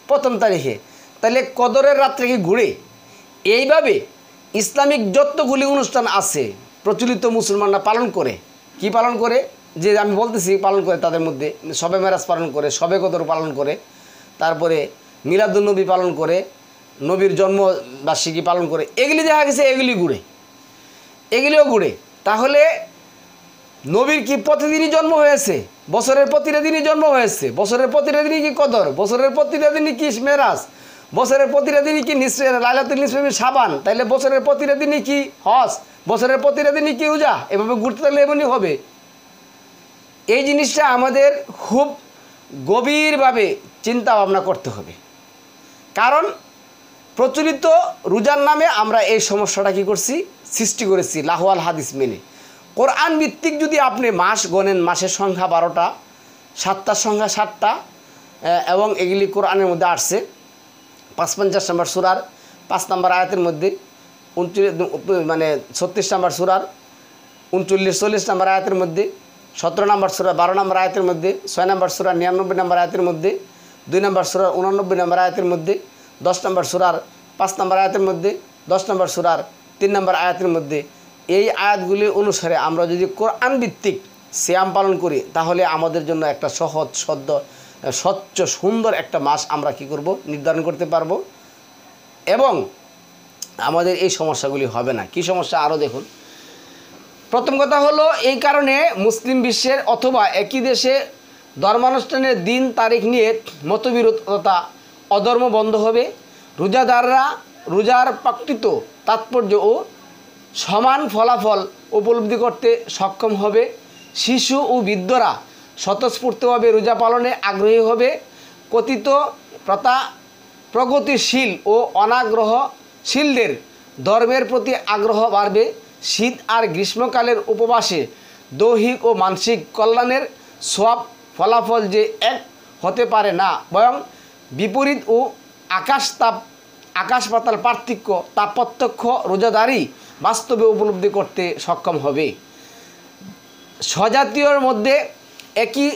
S1: 1ম তারিখে। তাহলে কদরের রাত্রে কি ঘুরে? এইভাবে ইসলামিক যতগুলি অনুষ্ঠান আছে প্রচলিত মুসলমানরা পালন করে। কি পালন করে? যে আমি বলতেছি পালন করে, তাদের মধ্যে শবে মেরাজ পালন করে, শবে কদর পালন করে, তারপরে মিলাদুন্নবী পালন করে, নবীর জন্মবার্ষিকী পালন করে। এগুলি দেখা গেছে এগুলি ঘুরে, এগুলিও ঘুরে। তাহলে নবীর কি প্রতিদিনই জন্ম হয়েছে? বছরের প্রতিটা দিনই জন্ম হয়েছে। বছরের প্রতিটা দিনই কি কদর? বছরের প্রতিটা দিনই কি মেরাজ? বছরের প্রতিটা দিনই কি লাইলাতুল নিসফে শাবান? তাইলে বছরের প্রতিটা দিনই কি হজ? বছরের প্রতিটা দিনই কি রোজা? এভাবে ঘুরতে থাকলে এমনই হবে। এই জিনিসটা আমাদের খুব গভীরভাবে চিন্তা ভাবনা করতে হবে। কারণ প্রচলিত রোজার নামে আমরা এই সমস্যাটা কি করছি? সৃষ্টি করেছি লাহওয়াল হাদিস মেনে। কোরআন ভিত্তিক যদি আপনি মাস গণেন, মাসের সংখ্যা 12টা, 7টার সংখ্যা 7টা, এবং এগুলি কোরআনের মধ্যে আসছে। 55 নম্বর সূরার 5 নম্বর আয়াতের মধ্যে, 36 নম্বর সূরার 39-40 নম্বর আয়াতের মধ্যে, 17 নম্বর সূরা 12 নম্বর আয়াতের মধ্যে, 6 নম্বর সূরা 99 নম্বর আয়াতের মধ্যে, 2 নম্বর সূরার 89 নম্বর আয়াতের মধ্যে, 10 নম্বর সূরার 5 নম্বর আয়াতের মধ্যে, 10 নম্বর সূরার 3 নম্বর আয়াতের মধ্যে। এই আয়াতগুলি অনুসারে আমরা যদি কোরআন ভিত্তিক সিয়াম পালন করি, তাহলে আমাদের জন্য একটা সহজ স্বচ্ছ সুন্দর একটা মাস আমরা কি করব? নির্ধারণ করতে পারবো, এবং আমাদের এই সমস্যাগুলি হবে না। কি সমস্যা? আরও দেখুন। প্রথম কথা হলো, এই কারণে মুসলিম বিশ্বের অথবা একই দেশে ধর্মানুষ্ঠানের দিন তারিখ নিয়ে মতবিরোধ তথা অধর্ম বন্ধ হবে। রোজাদাররা রোজার প্রকৃত তাৎপর্য ও সমান ফলাফল উপলব্ধি করতে সক্ষম হবে। শিশু ও বৃদ্ধরা স্বতঃস্ফূর্তভাবে রোজা পালনে আগ্রহী হবে। কথিত প্রগতিশীল ও অনাগ্রহশীলদের ধর্মের প্রতি আগ্রহ বাড়বে। শীত আর গ্রীষ্মকালের উপবাসে দৈহিক ও মানসিক কল্যাণের সব ফলাফল যে এক হতে পারে না, বরং বিপরীত ও আকাশ পাতাল পার্থক্য তা প্রত্যক্ষ রোজাদারই বাস্তবে উপলব্ধি করতে সক্ষম হবে। স্বজাতীয়র মধ্যে একই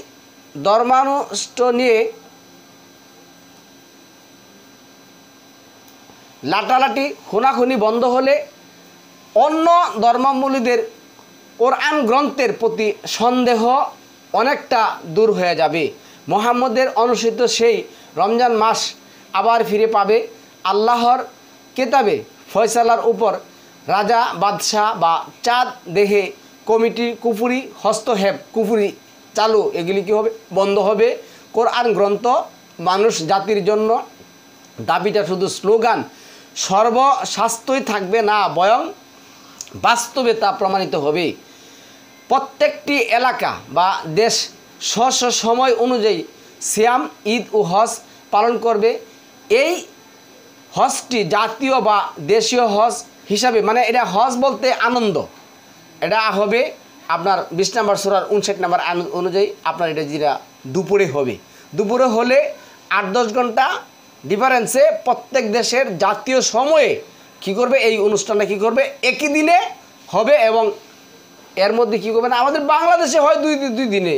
S1: ধর্মানুষ্ঠ নিয়ে লাটালাটি খুনাখুনি বন্ধ হলে অন্য ধর্মাবলম্বীদের কোরআন গ্রন্থের প্রতি সন্দেহ অনেকটা দূর হয়ে যাবে। মুহাম্মদের অনুসৃত সেই রমজান মাস আবার ফিরে পাবে। আল্লাহর কেতাবে ফয়সালার উপর রাজা বাদশাহ বা চাঁদ দেহে কমিটির কুফুরি হস্তক্ষেপ, কুফুরি চালু, এগুলি কী হবে? বন্ধ হবে। কোরআন গ্রন্থ মানুষ জাতির জন্য দাবিটা শুধু স্লোগান, সর্বস্বাস্থ্যই থাকবে না, বরং বাস্তবে তা প্রমাণিত হবে। প্রত্যেকটি এলাকা বা দেশ স্ব সময় অনুযায়ী সিয়াম, ঈদ ও হজ পালন করবে। এই হজটি জাতীয় বা দেশীয় হজ হিসাবে, মানে এটা হজ বলতে আনন্দ, এটা হবে আপনার 20 নম্বর সূরার 59 নম্বর অনুযায়ী আপনার এটা যেটা দুপুরে হবে। দুপুরে হলে 8-10 ঘন্টা ডিফারেন্সে প্রত্যেক দেশের জাতীয় সময়ে কি করবে? এই অনুষ্ঠানটা কি করবে? একই দিনে হবে, এবং এর মধ্যে কী করবে না, আমাদের বাংলাদেশে হয় দুই দিনে,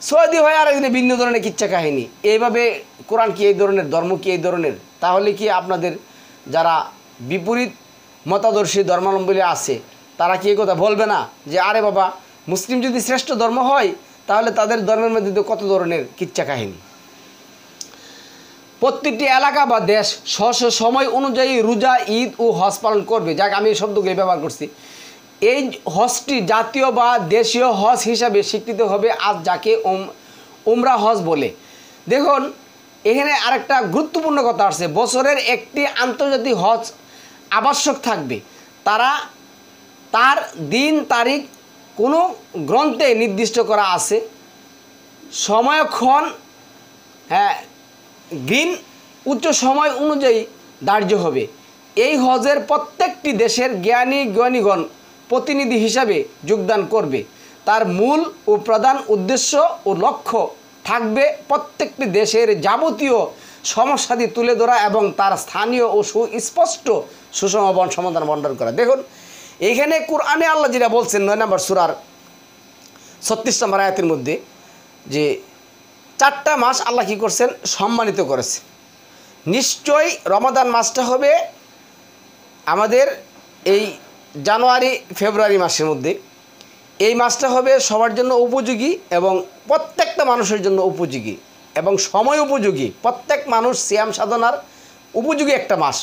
S1: সৌদি হয় আরেক দিনে, ভিন্ন ধরনের কিচ্ছা কাহিনী। এইভাবে কোরআন কি এই ধরনের? ধর্ম কি এই ধরনের? তাহলে কি আপনাদের যারা বিপরীত মতাদর্শী ধর্মাবলম্বী আছে, তারা কি এই কথা বলবে না যে আরে বাবা, মুসলিম যদি শ্রেষ্ঠ ধর্ম হয়, তাহলে তাদের ধর্মের মধ্যে কত ধরনের কিচ্ছা কাহিনী। প্রত্যেকটি এলাকা বা দেশ স্ব সময় অনুযায়ী রোজা, ঈদ ও হজ পালন করবে। যাক, আমি এই শব্দগুলি ব্যবহার করছি। এই হজটি জাতীয় বা দেশীয় হজ হিসাবে স্বীকৃত হবে, আজ যাকে উমরা হজ বলে। দেখুন, এখানে আরেকটা গুরুত্বপূর্ণ কথা আছে। বছরের একটি আন্তর্জাতিক হজ আবশ্যক থাকবে। তার দিন তারিখ কোনো গ্রন্থে নির্দিষ্ট করা আছে, সময়ক্ষণ দিন উচ্চ সময় অনুযায়ী ধার্য হবে। এই হজের প্রত্যেকটি দেশের জ্ঞানীগণ প্রতিনিধি হিসাবে যোগদান করবে। তার মূল ও প্রধান উদ্দেশ্য ও লক্ষ্য থাকবে প্রত্যেকটি দেশের যাবতীয় সমস্যাদি তুলে ধরা এবং তার স্থানীয় ও সুস্পষ্ট সুষম সমাধান বন্টন করা। দেখুন এইখানে কোরআনে আল্লাহ যেটা বলছেন 9 নম্বর সূরার 36 নম্বর আয়াতের মধ্যে যে 4টা মাস আল্লাহ কী করছেন? সম্মানিত করেছে। নিশ্চয়ই রমাদান মাসটা হবে আমাদের এই জানুয়ারি ফেব্রুয়ারি মাসের মধ্যে। এই মাসটা হবে সবার জন্য উপযোগী এবং প্রত্যেকটা মানুষের জন্য উপযোগী এবং সময় উপযোগী, প্রত্যেক মানুষ সিয়াম সাধনার উপযোগী একটা মাস,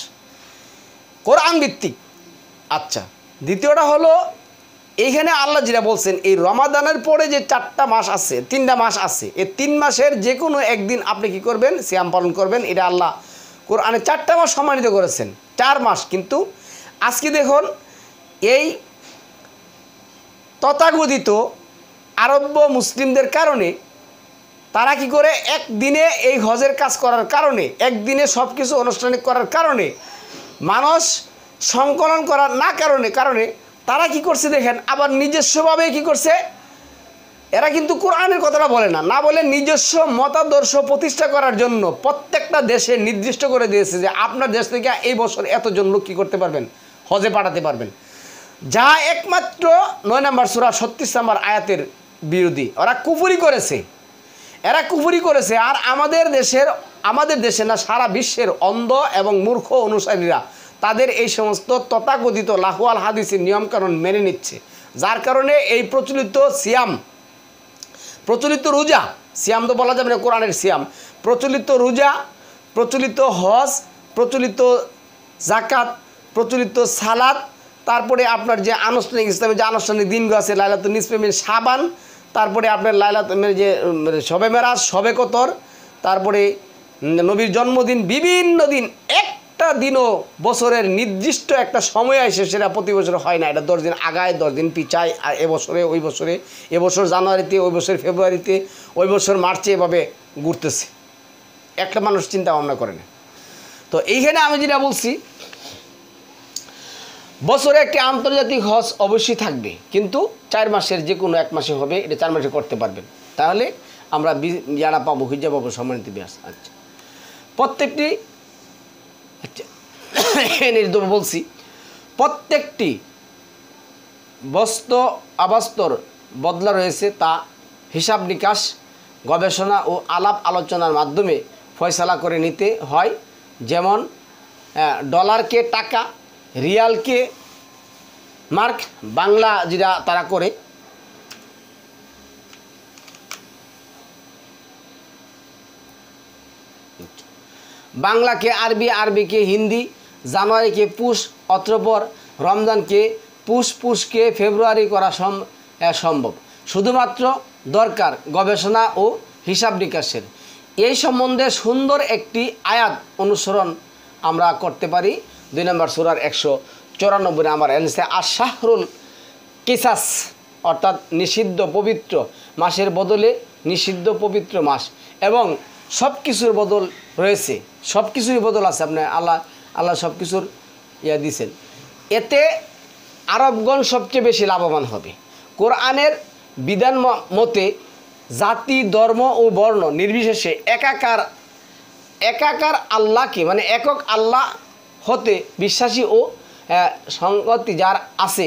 S1: কোরআন ভিত্তিক। আচ্ছা, দ্বিতীয়টা হলো এইখানে আল্লাহ যেটা বলছেন এই রমাদানের পরে যে 4টা মাস আছে, 3টা মাস আছে, এই 3 মাসের যে কোনো একদিন আপনি কি করবেন? সিয়াম পালন করবেন। এটা আল্লাহ কোরআনে 4টা মাস সম্মানিত করেছেন, 4 মাস। কিন্তু আজকে দেখুন এই তথাকথিত আরব্য মুসলিমদের কারণে তারা কি করে একদিনে এই হজের কাজ করার কারণে, একদিনে সব কিছু আনুষ্ঠানিক করার কারণে, মানুষ সংকলন করার না কারণে তারা কি করছে দেখেন, আবার নিজস্বভাবে কি করছে, এরা কিন্তু কোরআনের কথাটা বলে না বলে নিজস্ব মতাদর্শ প্রতিষ্ঠা করার জন্য প্রত্যেকটা দেশে নির্দিষ্ট করে দিয়েছে যে আপনার দেশ থেকে এই বছর এতজন লোক কী করতে পারবেন? হজে পাঠাতে পারবেন। যা একমাত্র 9 নম্বর সূরা 36 নম্বর আয়াতের বিরোধী। এরা কুফরি করেছে। আর আমাদের দেশে না, সারা বিশ্বের অন্ধ এবং মূর্খ অনুসারীরা তাদের এই সমস্ত তথাকথিত লাহওয়াল হাদিসের নিয়মকানুন মেনে নিচ্ছে, যার কারণে এই প্রচলিত রোজা, সিয়াম তো বলা যাবে না কোরআনের সিয়াম, প্রচলিত রোজা, প্রচলিত হজ, প্রচলিত জাকাত, প্রচলিত সালাত, তারপরে আপনার যে আনুষ্ঠানিক ইসলামের যে আনুষ্ঠানিক দিনগুলো আছে, লাইলাতুল নিসফে মিন শাবান, তারপরে আপনার যে শবে মেরাজ, শবে কদর, তারপরে নবীর জন্মদিন, বিভিন্ন দিন, একটা দিনও বছরের নির্দিষ্ট একটা সময় আসে, সেটা প্রতি বছর হয় না। এটা 10 দিন আগায়, 10 দিন পিছায়, আর এবছর জানুয়ারিতে, ওই বছর ফেব্রুয়ারিতে, ওই বছর মার্চে, এভাবে ঘুরতেছে। একটা মানুষ চিন্তা ভাবনা করে না। তো এইখানে আমি যেটা বলছি, বছরে একটি আন্তর্জাতিক হজ অবশ্যই থাকবে, কিন্তু 4 মাসের যে কোনো এক মাসে হবে, এটা 4 মাসে করতে পারবেন। তাহলে আমরা যারা পাবো, হিজা পাবো, সম্মানিত ব্যাস। আচ্ছা, প্রত্যেকটি বলছি প্রত্যেকটি অবাস্তর বদলা রয়েছে, তা হিসাব নিকাশ, গবেষণা ও আলাপ আলোচনার মাধ্যমে ফয়সালা করে নিতে হয়। যেমন ডলারকে টাকা, রিয়ালকে মার্ক, বাংলা যেটা তারা করে, বাংলাকে আরবি, আরবিকে হিন্দি, জানুয়ারিকে পুষ, অতঃপর রমজানকে পুষকে ফেব্রুয়ারি করা সম্ভব। শুধুমাত্র দরকার গবেষণা ও হিসাব নিকাশের। এই সম্বন্ধে সুন্দর একটি আয়াত অনুসরণ আমরা করতে পারি। 2 নম্বর সূরার 194 নম্বর এনসে আশ-শাহরুল কিসাস, অর্থাৎ নিষিদ্ধ পবিত্র মাসের বদলে নিষিদ্ধ পবিত্র মাস, এবং সব কিছুর বদল রয়েছে, সব কিছুরই বদল আছে। আপনার আল্লাহ সব কিছুর দিয়েছেন। এতে আরবগণ সবচেয়ে বেশি লাভবান হবে। কোরআনের বিধান মতে জাতি, ধর্ম ও বর্ণ নির্বিশেষে একাকার আল্লাহকে, মানে একক আল্লাহ হতে বিশ্বাসী ও সংগতি যার আছে,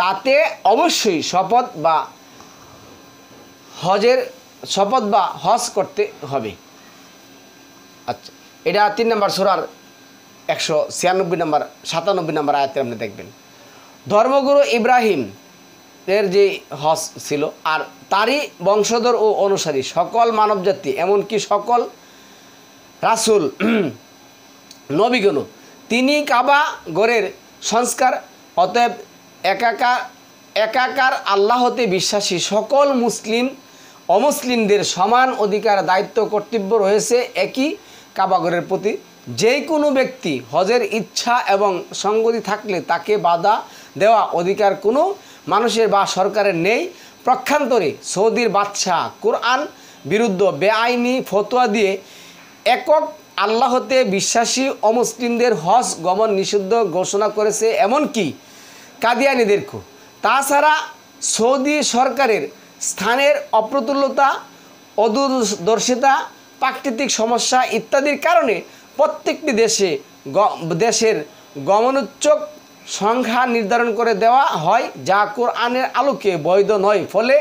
S1: তাতে অবশ্যই শপথ বা হজ করতে হবে। আচ্ছা, এটা 3 নম্বর সূরার 196 নম্বর 97 নম্বর আয়াতে আপনি দেখবেন। ধর্মগুরু ইব্রাহিম এর যে হজ ছিল, আর তারই বংশধর ও অনুসারী সকল মানবজাতি, এমনকি সকল রাসূল নবীগণ, তিনি কাবা ঘরের সংস্কার। অতএব একাকার আল্লাহতে বিশ্বাসী সকল মুসলিম অমুসলিমদের সমান অধিকার, দায়িত্ব, কর্তব্য রয়েছে একই কাবাঘরের প্রতি। যে কোনো ব্যক্তি হজের ইচ্ছা এবং সঙ্গতি থাকলে তাকে বাধা দেওয়া অধিকার কোনো মানুষের বা সরকারের নেই। পক্ষান্তরে সৌদির বাদশাহ কোরআন বিরুদ্ধ বেআইনি ফতোয়া দিয়ে একক আল্লাহতে বিশ্বাসী অমুসলিমদের হজ গমন নিষিদ্ধ ঘোষণা করেছে, এমনকি কাদিয়ানীদেরকেও। তাছাড়া সৌদি সরকারের স্থানের অপ্রতুলতা, অদূরদর্শিতা, প্রাকৃতিক সমস্যা ইত্যাদির কারণে প্রত্যেকটি দেশের গমনোচ্চক সংখ্যা নির্ধারণ করে দেওয়া হয়, যা কোরআনের আলোকে বৈধ নয়। ফলে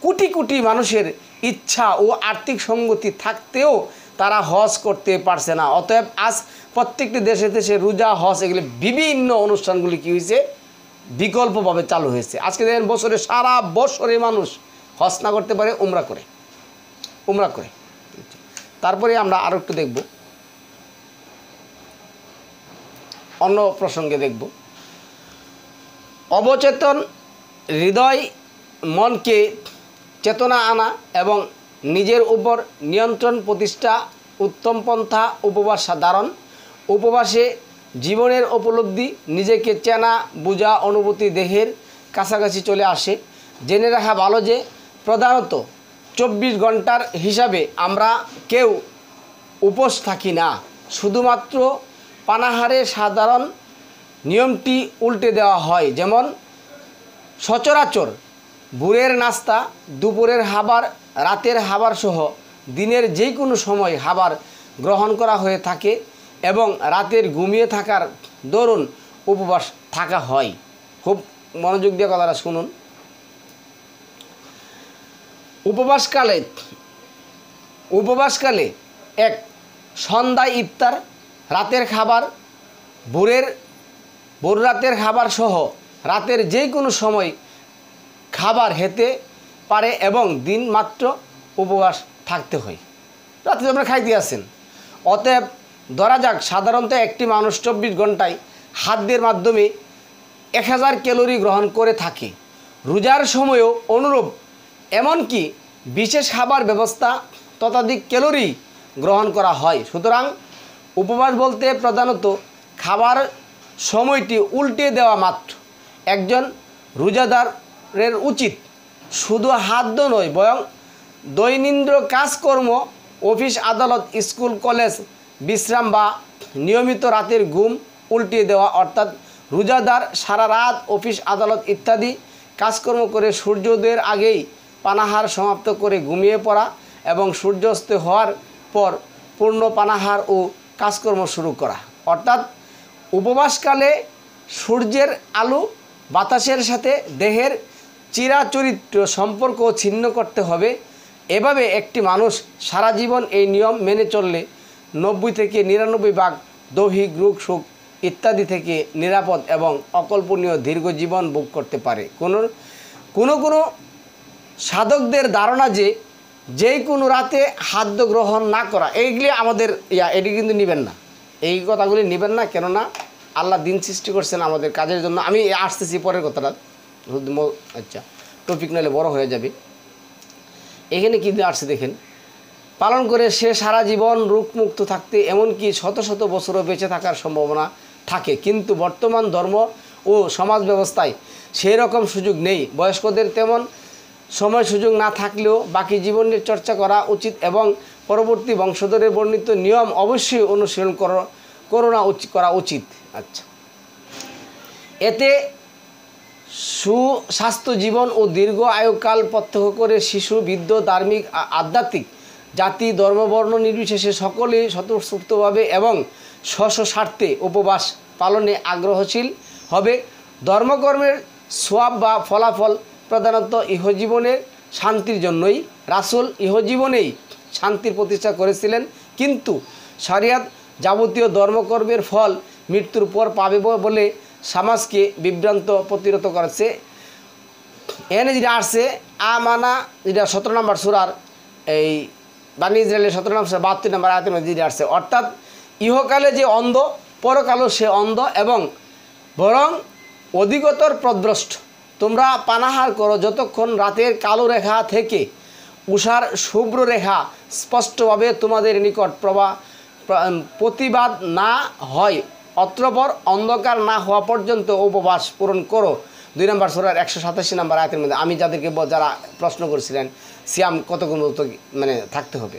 S1: কোটি কোটি মানুষের ইচ্ছা ও আর্থিক সঙ্গতি থাকতেও তারা হজ করতে পারছে না। অতএব আজ প্রত্যেকটি দেশে রোজা, হজ এগুলি বিভিন্ন অনুষ্ঠানগুলি কী হয়েছে, বিকল্পভাবে চালু হয়েছে। আজকে দেখেন বছরে সারা বছরে মানুষ হজ না করতে পারে উমরা করে। তারপরে আমরা আরও একটু দেখব, অন্য প্রসঙ্গে দেখব। অবচেতন হৃদয় মনকে চেতনা আনা এবং নিজের উপর নিয়ন্ত্রণ প্রতিষ্ঠা উত্তম পন্থা উপবাস সাধারণ। উপবাসে জীবনের উপলব্ধি, নিজেকে চেনা বোঝা অনুভূতি দেহের কাছাকাছি চলে আসে। জেনে রাখা ভালো যে প্রধানত 24 ঘন্টার হিসাবে আমরা কেউ উপোস থাকি না। শুধুমাত্র পানাহারে সাধারণ নিয়মটি উল্টে দেওয়া হয়। যেমন সচরাচর ভোরের নাস্তা, দুপুরের খাবার, রাতের খাবার সহ দিনের যে কোনো সময় খাবার গ্রহণ করা হয়ে থাকে এবং রাতের ঘুমিয়ে থাকার দরুন উপবাস থাকা হয়। খুব মনোযোগ দিয়ে কথাটা শুনুন। উপবাসকালে এক সন্ধ্যায় ইফতার, রাতের খাবার, ভোর রাতের খাবার সহ রাতের যে কোনো সময় খাবার খেতে পারে এবং দিন মাত্র উপবাস থাকতে হয়। রাতে আপনারা খাইতে আসেন। অতএব ধরা যাক সাধারণত একটি মানুষ 24 ঘন্টায় খাদ্যের মাধ্যমে 1000 ক্যালোরি গ্রহণ করে থাকে। রোজার সময়ও অনুরূপ, এমনকি বিশেষ খাবার ব্যবস্থা ততোধিক ক্যালোরি গ্রহণ করা হয়। সুতরাং উপবাস বলতে প্রধানত খাবার সময়টি উল্টে দেওয়া মাত্র। একজন রোজাদারের উচিত শুধু খাদ্য নয় বরং দৈনন্দিন কাজকর্ম, অফিস আদালত, স্কুল কলেজ, বিশ্রাম বা নিয়মিত রাতের ঘুম উল্টে দেওয়া। অর্থাৎ রোজাদার সারা রাত অফিস আদালত ইত্যাদি কাজকর্ম করে সূর্যোদয়ের আগেই পানাহার সমাপ্ত করে ঘুমিয়ে পড়া এবং সূর্যাস্ত হওয়ার পর পূর্ণ পানাহার ও কাজকর্ম শুরু করা। অর্থাৎ উপবাসকালে সূর্যের আলো বাতাসের সাথে দেহের চিরাচরিত্র সম্পর্ক ছিন্ন করতে হবে। এভাবে একটি মানুষ সারা জীবন এই নিয়ম মেনে চললে 90 থেকে 99 ভাগ দৈহিক রোগ শোক ইত্যাদি থেকে নিরাপদ এবং অকল্পনীয় দীর্ঘ জীবন ভোগ করতে পারে। কোনো সাধকদের ধারণা যে কোনো রাতে খাদ্য গ্রহণ না করা, এইগুলি আমাদের এটি কিন্তু নেবেন না, এই কথাগুলি নেবেন না। কেননা আল্লাহ দিন সৃষ্টি করছেন আমাদের কাজের জন্য। আমি আসতেছি পরের কথাটা, আচ্ছা টপিক নাহলে বড় হয়ে যাবে। এখানে কী আসছে দেখেন, পালন করে সে সারা জীবন রোগমুক্ত থাকতে এমনকি শত শত বছরও বেঁচে থাকার সম্ভাবনা থাকে। কিন্তু বর্তমান ধর্ম ও সমাজ ব্যবস্থায় সেই রকম সুযোগ নেই। বয়স্কদের তেমন সময় সুযোগ না থাকলেও বাকি জীবনের চর্চা করা উচিত এবং পরবর্তী বংশধরের বর্ণিত নিয়ম অবশ্যই অনুশীলন করা উচিত। আচ্ছা, এতে সুস্বাস্থ্য জীবন ও দীর্ঘ আয়ুকাল প্রত্যক্ষ করে শিশু, বৃদ্ধ, ধার্মিক, আধ্যাত্মিক, জাতি, ধর্মবর্ণ নির্বিশেষে সকলেই স্বতঃস্ফূর্তভাবে এবং স্বার্থে উপবাস পালনে আগ্রহশীল হবে। ধর্মকর্মের সোয়াব বা ফলাফল প্রধানত ইহজীবনের শান্তির জন্যই। রাসূল ইহজীবনেই শান্তির প্রতিষ্ঠা করেছিলেন, কিন্তু শরিয়ত যাবতীয় ধর্মকর্মের ফল মৃত্যুর পর পাবে বলে সমাজকে বিভ্রান্ত প্রতিরোধ করেছে। এখানে যেটা আসছে আমানা, যেটা 17 নম্বর সূরার এই বানী ইসরায়েলের 17 নম্বর 72 নম্বর আয়াতের মধ্যে যেটা আসছে, অর্থাৎ ইহকালে যে অন্ধ পরকালও সে অন্ধ এবং বরং অধিকতর পথভ্রষ্ট। তোমরা পানাহার করো যতক্ষণ রাতের কালো রেখা থেকে উষার শুভ্র রেখা স্পষ্টভাবে তোমাদের নিকট প্রতিবাদ না হয় অতঃপর অন্ধকার না হওয়া পর্যন্ত উপবাস পূরণ করো। 2 নম্বর সূরার 187 নম্বর আয়াতের মধ্যে। আমি যাদেরকে যারা প্রশ্ন করেছিলেন সিয়াম কতক্ষণ মানে থাকতে হবে,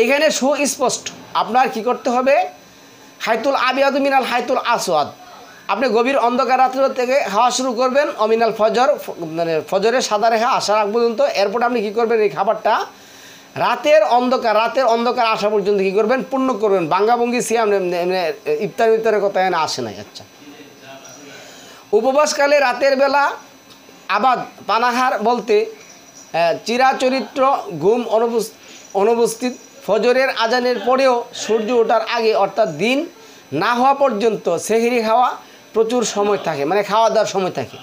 S1: এখানে সুস্পষ্ট আপনার কি করতে হবে। হাইতুল আবিয়াদু মিনাল হাইতুল আসওয়াদ, আপনি গভীর অন্ধকার রাত্রি থেকে খাওয়া শুরু করবেন। অমিনাল ফজর, মানে ফজরের সাদা রেখা আসার আগ পর্যন্ত। এরপর আপনি কী করবেন, এই খাবারটা রাতের অন্ধকার আসা পর্যন্ত কী করবেন, পূর্ণ করবেন। বাঙ্গাভঙ্গি সিয়াম ইফতারের কথা এখানে আসে নাই। আচ্ছা, উপবাসকালে রাতের বেলা আবাদ পানাহার বলতে চিরাচরিত্র ঘুম অনুপস্থিত, ফজরের আজানের পরেও সূর্য ওঠার আগে অর্থাৎ দিন না হওয়া পর্যন্ত সেহরি খাওয়া প্রচুর সময় থাকে, মানে খাওয়া দাওয়ার সময় থাকে।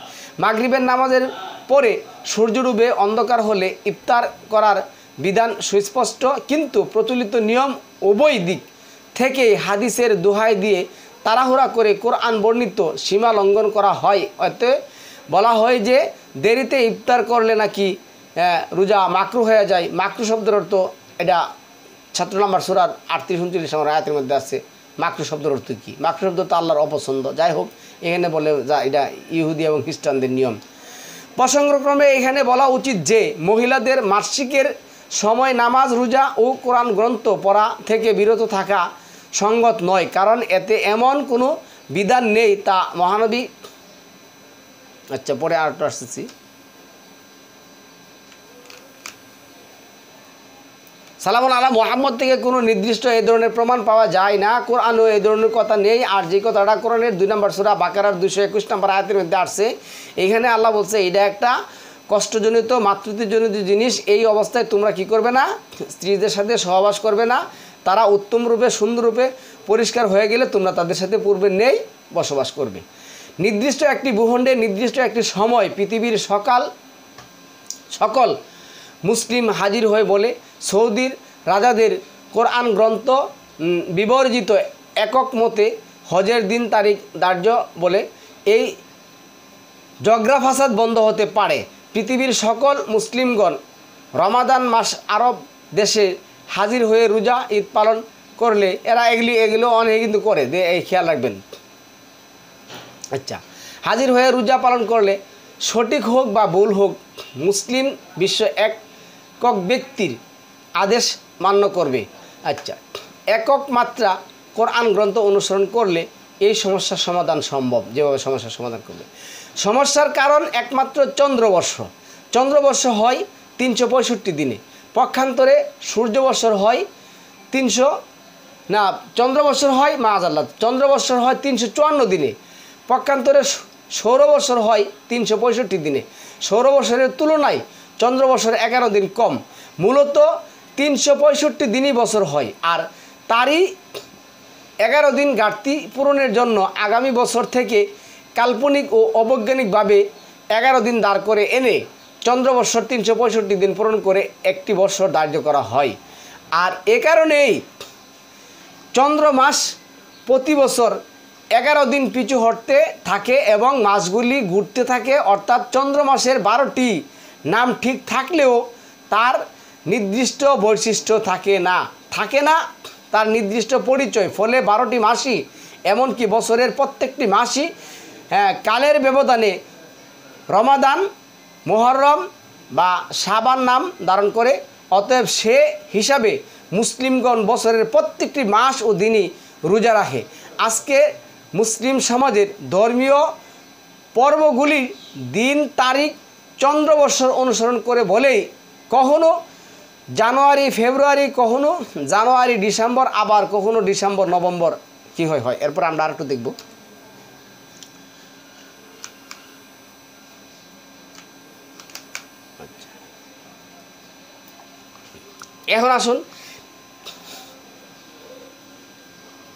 S1: মাগরিবের নামাজের পরে সূর্য ডুবে অন্ধকার হলে ইফতার করার বিধান সুস্পষ্ট, কিন্তু প্রচলিত নিয়ম উভয় দিক থেকেই হাদিসের দোহাই দিয়ে তাড়াহুড়া করে কোরআন বর্ণিত সীমা লঙ্ঘন করা হয়। এতে বলা হয় যে দেরিতে ইফতার করলে নাকি রোজা মাকরু হয়ে যায়। মাকরু শব্দের অর্থ, এটা 7 নম্বর সূরার 38-39 নম্বর আয়াতের মধ্যে আছে। মাকরু শব্দের অর্থ কী? মাকরু শব্দ তো আল্লাহর অপছন্দ। যাই হোক, এখানে বলে যা এটা ইহুদি এবং খ্রিস্টানদের নিয়ম। প্রসঙ্গক্রমে এখানে বলা উচিত যে মহিলাদের মাসিকের সময় নামাজ, রোজা ও কোরআন গ্রন্থ পড়া থেকে বিরত থাকা সঙ্গত নয়, কারণ এতে এমন কোনো বিধান নেই তা মহানবী। আচ্ছা, পরে আরেকটা আসতেছি। সালামুন আলা মুহাম্মদ থেকে কোনো নির্দিষ্ট এই ধরনের প্রমাণ পাওয়া যায় না। কোরআনও এই ধরনের কথা নেই। আর যে কথাটা কোরআনের 2 নম্বর সূরা বাকারার 221 নম্বর আয়াতের মধ্যে আসছে, এখানে আল্লাহ বলছে এটা একটা কষ্টজনিত মাতৃত্বজনিত জিনিস। এই অবস্থায় তোমরা কি করবে না, স্ত্রীদের সাথে সহবাস করবে না। তারা উত্তম রূপে সুন্দর রূপে পরিষ্কার হয়ে গেলে তোমরা তাদের সাথে পূর্বে নেই বসবাস করবে। নির্দিষ্ট একটি ভূখণ্ডে নির্দিষ্ট একটি সময় পৃথিবীর সকল মুসলিম হাজির হয়ে বলে সৌদির রাজাদের কোরআন গ্রন্থ বিবর্জিত একক মতে হজের দিন তারিখ ধার্য বলে এই ঝগড়া ফাসাদ বন্ধ হতে পারে। পৃথিবীর সকল মুসলিমগণ রমাদান মাস আরব দেশে হাজির হয়ে রোজা ঈদ পালন করলে এরা এগুলো অনেকে কিন্তু করে, এই খেয়াল রাখবেন। আচ্ছা, হাজির হয়ে রোজা পালন করলে সঠিক হোক বা ভুল হোক মুসলিম বিশ্ব একক ব্যক্তির আদেশ মান্য করবে। আচ্ছা, একক মাত্রা কোরআন গ্রন্থ অনুসরণ করলে এই সমস্যার সমাধান সম্ভব। যেভাবে সমস্যার সমাধান করবে, সমস্যার কারণ একমাত্র চন্দ্রবর্ষ হয় 365 দিনে, পক্ষান্তরে সূর্যবর্ষর হয় চন্দ্রবর্ষর হয় 354 দিনে, পক্ষান্তরে সৌরবর্ষর হয় 365 দিনে। সৌরবর্ষের তুলনায় চন্দ্রবর্ষের 11 দিন কম। মূলত 365 দিনই বছর হয়, আর তারই 11 দিন ঘাটতি পূরণের জন্য আগামী বছর থেকে কাল্পনিক ও অবৈজ্ঞানিকভাবে 11 দিন দাঁড় করে এনে চন্দ্রবর্ষর 365 দিন পূরণ করে একটি বছর ধার্য করা হয়। আর এ কারণেই চন্দ্র মাস প্রতি বছর 11 দিন পিছু হটতে থাকে এবং মাসগুলি ঘুরতে থাকে। অর্থাৎ চন্দ্র মাসের 12টি নাম ঠিক থাকলেও তার নির্দিষ্ট বৈশিষ্ট্য থাকে না তার নির্দিষ্ট পরিচয়। ফলে 12টি মাসই, এমনকি বছরের প্রত্যেকটি মাসই কালের ব্যবধানে রমাদান, মুহররম বা শাবান নাম ধারণ করে। অতএব সে হিসাবে মুসলিমগণ বছরের প্রত্যেকটি মাস ও দিনই রোজা রাখে। আজকে মুসলিম সমাজের ধর্মীয় পর্বগুলির দিন তারিখ চন্দ্রবর্ষর অনুসরণ করে বলেই কখনো জানুয়ারি ফেব্রুয়ারি, কখনো জানুয়ারি ডিসেম্বর, আবার কখনো ডিসেম্বর নভেম্বর কি হয়। এরপর আমরা আরেকটু দেখব। এখন আসুন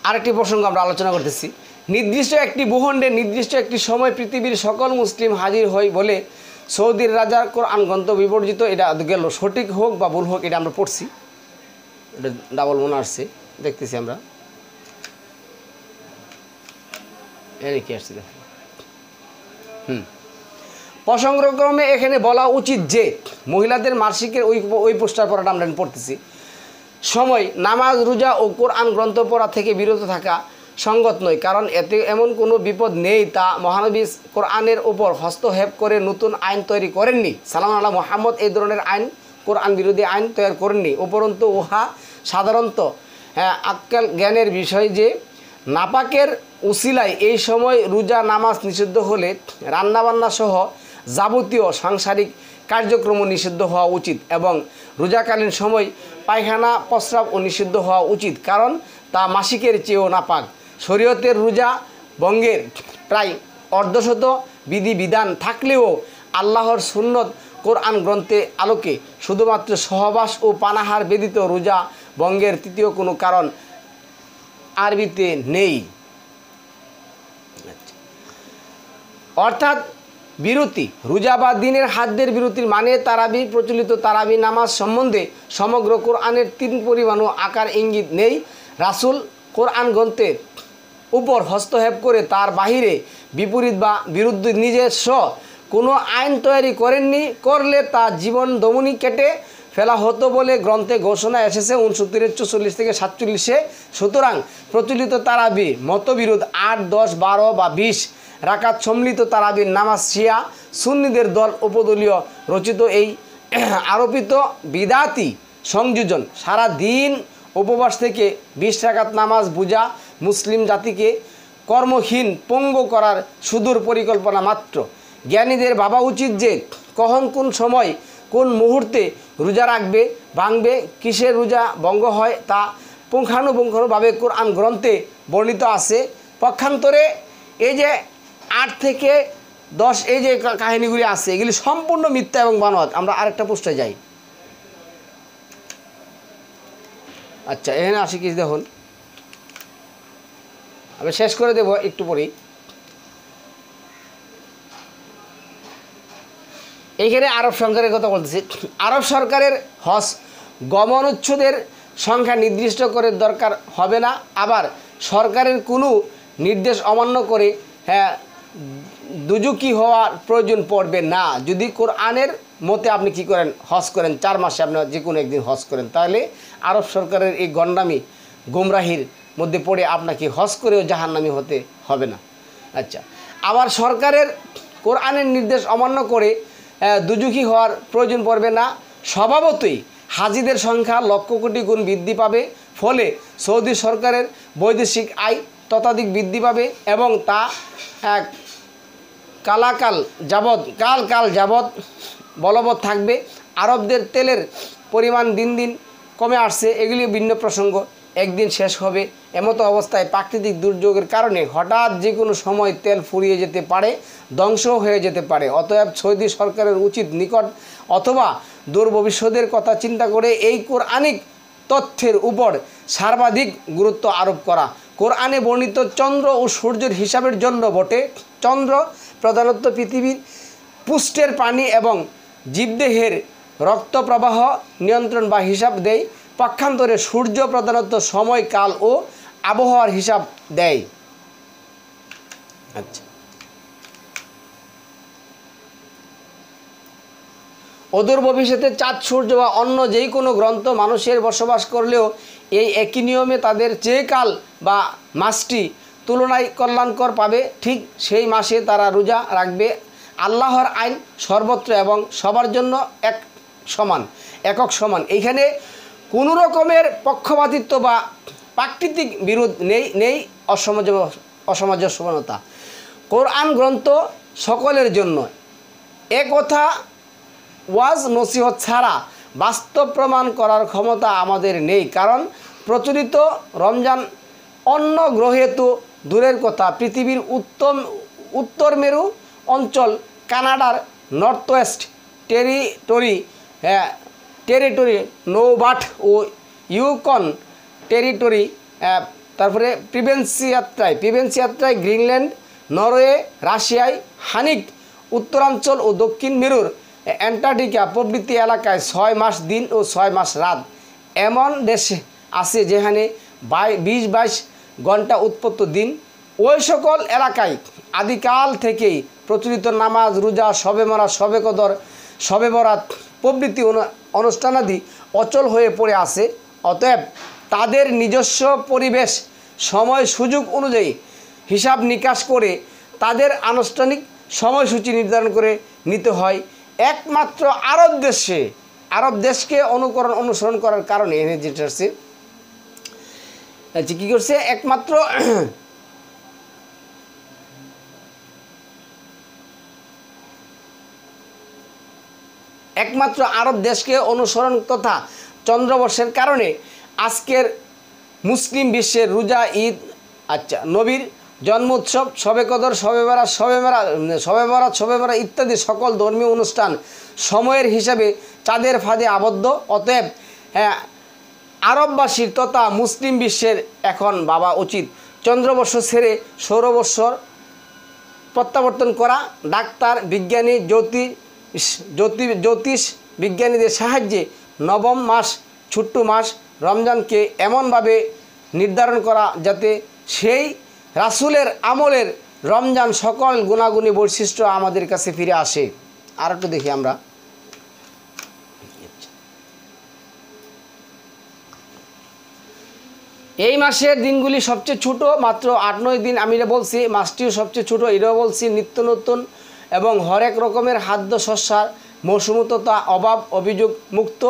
S1: আরেকটি প্রসঙ্গ আমরা আলোচনা করতেছি। নির্দিষ্ট একটি ভূখণ্ডে নির্দিষ্ট একটি সময় পৃথিবীর সকল মুসলিম হাজির হয় বলে সৌদির রাজার কোরআন গ্রন্থ বিবর্জিত। এটা গেল, সঠিক হোক বা ভুল হোক এটা আমরা পড়ছি, এটা ডাবল মনে আসছে, দেখতেছি আমরা কি আসছে দেখো। প্রসঙ্গক্রমে এখানে বলা উচিত যে মহিলাদের মাসিকের ওই পোস্টার পড়াটা আমরা পড়তেছি সময় নামাজ, রোজা ও কোরআন গ্রন্থ পড়া থেকে বিরত থাকা সঙ্গত নয়, কারণ এতে এমন কোনো বিপদ নেই তা মহানবী কোরআনের উপর হস্তক্ষেপ করে নতুন আইন তৈরি করেননি। সাল্লাল্লাহু আলা মুহাম্মদ এই ধরনের আইন, কোরআন বিরোধী আইন তৈরি করেননি। উপরন্তু উহা সাধারণত আক্কেল জ্ঞানের বিষয় যে নাপাকের উসিলায় এই সময় রোজা নামাজ নিষিদ্ধ হলে রান্নাবান্না সহ যাবতীয় সাংসারিক কার্যক্রম নিষিদ্ধ হওয়া উচিত এবং রোজাকালীন সময় পায়খানা প্রস্রাবও নিষিদ্ধ হওয়া উচিত, কারণ তা মাসিকের চেয়েও নাপাক। শরীয়তের রোজা ভঙ্গের প্রায় অর্ধশত বিধিবিধান থাকলেও আল্লাহর সুন্নত কোরআন গ্রন্থে আলোকে শুধুমাত্র সহবাস ও পানাহার ব্যতীত রোজা ভঙ্গের তৃতীয় কোনো কারণ আরবিতে নেই। অর্থাৎ বিরতি, রোজা বা দিনের হাদ্দের বিরতির মানে তারাবি। প্রচলিত তারাবি নামাজ সম্বন্ধে সমগ্র কোরআনের 3 পরিমাণও আকার ইঙ্গিত নেই। রাসূল কোরআন গ্রন্থের উপর হস্তক্ষেপ করে তার বাহিরে বিপরীত বা বিরুদ্ধে নিজস্ব কোনো আইন তৈরি করেননি। করলে তা জীবন দমনী কেটে ফেলা হতো বলে গ্রন্থে ঘোষণা এসেছে 69-44 থেকে 47। সুতরাং প্রচলিত তারাবি মতবিরোধ 8, 10, 12 বা 20 রাকাত সম্মিলিত তারাবির নামাজ শিয়া সুন্নিদের দল উপদলীয় রচিত এই আরোপিত বিদাতি সংযোজন সারা দিন উপবাস থেকে 20 রাকাত নামাজ বুঝা মুসলিম জাতিকে কর্মহীন পঙ্গু করার সুদূর পরিকল্পনা মাত্র। জ্ঞানীদের ভাবা উচিত যে কখন কোন সময় কোন মুহূর্তে রোজা রাখবে, ভাঙবে, কিসের রোজা ভঙ্গ হয় তা পুঙ্খানুপুঙ্খভাবে কোরআন গ্রন্থে বর্ণিত আছে। পক্ষান্তরে এই যে 8 থেকে 10 এই যে কাহিনীগুলি আছে এগুলি সম্পূর্ণ মিথ্যা এবং বানোয়াট। আমরা আরেকটা পৃষ্ঠা যাই। আচ্ছা, এখানে আসি কি দেখুন, আমি শেষ করে দেব একটু পরেই। এইখানে আরব সরকারের কথা বলতেছি। আরব সরকারের হজ গমনোচ্ছুদের সংখ্যা নির্দিষ্ট করে দরকার হবে না। আবার সরকারের কোনো নির্দেশ অমান্য করে দুজুকি হওয়ার প্রয়োজন পড়বে না। যদি কোরআনের মতে আপনি কি করেন, হজ করেন, 4 মাসে আপনি যে কোনো একদিন হজ করেন, তাহলে আরব সরকারের এই গন্ডামি গুমরাহির মধ্যে পড়ে আপনাকে হজ করেও জাহান্নামী হতে হবে না। আচ্ছা, আবার সরকারের কোরআনের নির্দেশ অমান্য করে দুজুকি হওয়ার প্রয়োজন পড়বে না। স্বভাবতই হাজিদের সংখ্যা লক্ষ কোটি গুণ বৃদ্ধি পাবে, ফলে সৌদি সরকারের বৈদেশিক আয় ততাধিক বৃদ্ধি পাবে এবং তা কাল যাবৎ বলবৎ থাকবে। আরবদের তেলের পরিমাণ দিন দিন কমে আসছে, এগুলি ভিন্ন প্রসঙ্গ, একদিন শেষ হবে। এমতো অবস্থায় প্রাকৃতিক দুর্যোগের কারণে হঠাৎ যে কোনো সময় তেল ফুরিয়ে যেতে পারে, ধ্বংস হয়ে যেতে পারে। অতএব সৌদি সরকারের উচিত নিকট অথবা দূর ভবিষ্যতের কথা চিন্তা করে এই কোরআনিক তথ্যের উপর সর্বাধিক গুরুত্ব আরোপ করা। কোরআনে বর্ণিত চন্দ্র ও সূর্যের হিসাবের জন্য বটে। চন্দ্র প্রধানত পৃথিবীর পুষ্টের পানি এবং জীবদেহের রক্ত প্রবাহ নিয়ন্ত্রণ বা হিসাব দেয়। পক্ষান্তরে সূর্য প্রধানত সময়, কাল ও আবহাওয়ার হিসাব দেয়। আচ্ছা, অদূর ভবিষ্যতে চাঁদ, সূর্য বা অন্য যেই কোনো গ্রন্থ মানুষের বসবাস করলেও এই একই নিয়মে তাদের যে কাল বা মাসটি তুলনায় কল্যাণকর পাবে, ঠিক সেই মাসে তারা রোজা রাখবে। আল্লাহর আইন সর্বত্র এবং সবার জন্য একক সমান। এইখানে কোনো রকমের পক্ষপাতিত্ব বা প্রাকৃতিক বিরোধ নেই অসামঞ্জস্যতা। কোরআন গ্রন্থ সকলের জন্য। কথা ওয়াজ নসিহত ছাড়া বাস্তব প্রমাণ করার ক্ষমতা আমাদের নেই, কারণ প্রচলিত রমজান অন্য গ্রহে তো দূরের কথা, পৃথিবীর উত্তর মেরু অঞ্চল, কানাডার নর্থ ওয়েস্ট টেরিটরি, নৌবাট ও ইউকন টেরিটরি, তারপরে প্রিভেন্সিয়াত্রায় গ্রিনল্যান্ড, নরওয়ে, রাশিয়ায় হানিক উত্তরাঞ্চল ও দক্ষিণ মেরুর অ্যান্টার্কটিকা প্রভৃতি এলাকায় 6 মাস দিন ও 6 মাস রাত। এমন দেশে আছে যেখানে 20-22 ঘন্টা উৎপত্ত দিন। ওই সকল এলাকায় আদিকাল থেকেই প্রচলিত নামাজ, রোজা, শবে মরা, শবে কদর, শবে বরাত প্রভৃতি অনুষ্ঠানাদি অচল হয়ে পড়ে আছে। অতএব তাদের নিজস্ব পরিবেশ সময় সুযোগ অনুযায়ী হিসাব নিকাশ করে তাদের আনুষ্ঠানিক সময়সূচি নির্ধারণ করে নিতে হয়। একমাত্র আরব দেশকে অনুসরণ করার কারণে এনে যেটা হচ্ছে কী করছে, একমাত্র আরব দেশকে অনুসরণ তথা চন্দ্রবর্ষের কারণে আজকের মুসলিম বিশ্বের রোজা, ঈদ, নবীর জন্মোৎসব, শবে কদর, শবে বরাত ইত্যাদি সকল ধর্মীয় অনুষ্ঠান সময়ের হিসাবে চাঁদের ফাঁদে আবদ্ধ। অতএব আরববাসীর তথা মুসলিম বিশ্বের এখন ভাবা উচিত চন্দ্রবর্ষ ছেড়ে সৌরবর্ষর প্রত্যাবর্তন করা। ডাক্তার, বিজ্ঞানী, জ্যোতিষ বিজ্ঞানীদের সাহায্যে নবম মাস, ছোট্ট মাস রমজানকে এমনভাবে নির্ধারণ করা যাতে সেই রাসূলের আমলের রমজান সকল গুণাগুণী বৈশিষ্ট্য আমাদের কাছে ফিরে আসে। আর একটু দেখি আমরা। এই মাসের দিনগুলি সবচেয়ে ছোট, মাত্র 8-9 দিন। আমি এটা বলছি, মাসটিও সবচেয়ে ছোট, এটাও বলছি। নিত্য নতুন এবং হরেক রকমের খাদ্য শস্যার মৌসুমততা, অভাব অভিযোগ মুক্ত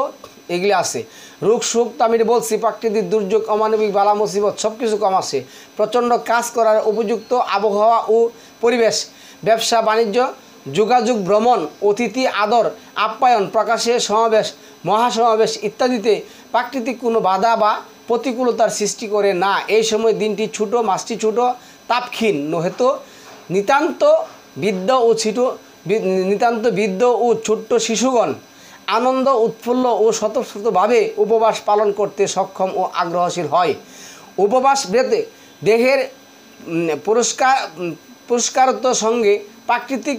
S1: এগুলি আছে। রোগ সুখ তো আমি বলছি, প্রাকৃতিক দুর্যোগ, অমানবিক বালা মুসিবত সব কিছু কম আছে। প্রচণ্ড কাজ করার উপযুক্ত আবহাওয়া ও পরিবেশ, ব্যবসা বাণিজ্য, যোগাযোগ, ভ্রমণ, অতিথি আদর আপ্যায়ন, প্রকাশে সমাবেশ, মহাসমাবেশ ইত্যাদিতে প্রাকৃতিক কোনো বাধা বা প্রতিকূলতার সৃষ্টি করে না। এই সময় দিনটি ছোট, মাসটি ছোট, তাপক্ষীণ নহেতু নিতান্ত বৃদ্ধ ও ছোট্ট শিশুগণ আনন্দ উৎফুল্ল ও স্বতঃস্ফূর্তভাবে উপবাস পালন করতে সক্ষম ও আগ্রহশীল হয়। উপবাস ব্রতে দেহের পুরস্কারত্ব সঙ্গে প্রাকৃতিক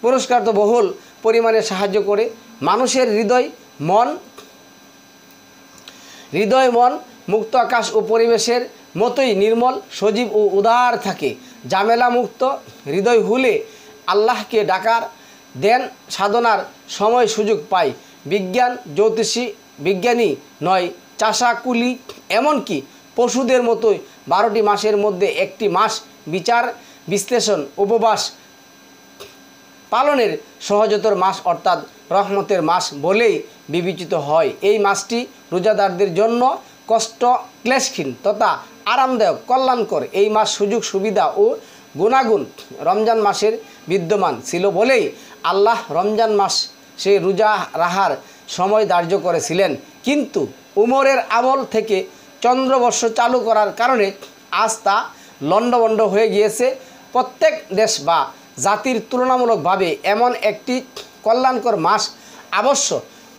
S1: পুরস্কারত্ব বহুল পরিমাণে সাহায্য করে। মানুষের হৃদয় মন মুক্ত আকাশ ও পরিবেশের মতোই নির্মল, সজীব ও উদার থাকে। ঝামেলা মুক্ত হৃদয় হলে আল্লাহকে ডাকার দেন সাধনার সময় সুযোগ পায়। বিজ্ঞানী নয়, চাষা, কুলি, এমনকি পশুদের মতোই 12টি মাসের মধ্যে একটি মাস বিচার বিশ্লেষণ উপবাস পালনের সহজতর মাস অর্থাৎ রহমতের মাস বলেই বিবেচিত হয়। এই মাসটি রোজাদারদের জন্য ক্লেশহীন তথা আরামদায়ক, কল্যাণকর। এই মাস সুযোগ সুবিধা ও গুণাগুণ রমজান মাসের বিদ্যমান ছিল বলেই আল্লাহ রমজান মাস সে রোজা রাখার সময় ধার্য করেছিলেন। কিন্তু উমরের আমল থেকে চন্দ্রবর্ষ চালু করার কারণে আজ তা লণ্ডভণ্ড হয়ে গিয়েছে। প্রত্যেক দেশ বা জাতির তুলনামূলকভাবে এমন একটি কল্যাণকর মাস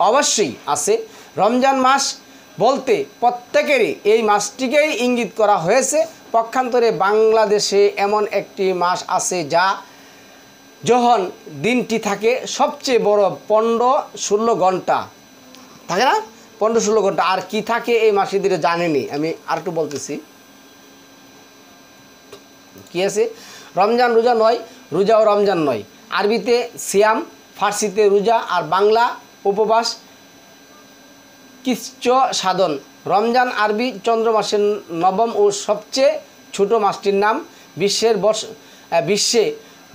S1: অবশ্যই আছে। রমজান মাস বলতে প্রত্যেকেরই এই মাসটিকেই ইঙ্গিত করা হয়েছে। পক্ষান্তরে বাংলাদেশে এমন একটি মাস আছে যখন দিনটি থাকে সবচেয়ে বড় 15-16 ঘন্টা থাকে না, 15-16 ঘন্টা। আর কি থাকে এই মাসে দিকে জানেনি। আমি আর একটু বলতেছি কি আছে। রমজান রোজা নয়, রোজা ও রমজান নয়। আরবিতে সিয়াম, ফার্সিতে রোজা, আর বাংলা উপবাস কিচ্ছ সাধন। রমজান আরবি চন্দ্র মাসের নবম ও সবচেয়ে ছোট মাসটির নাম। বিশ্বে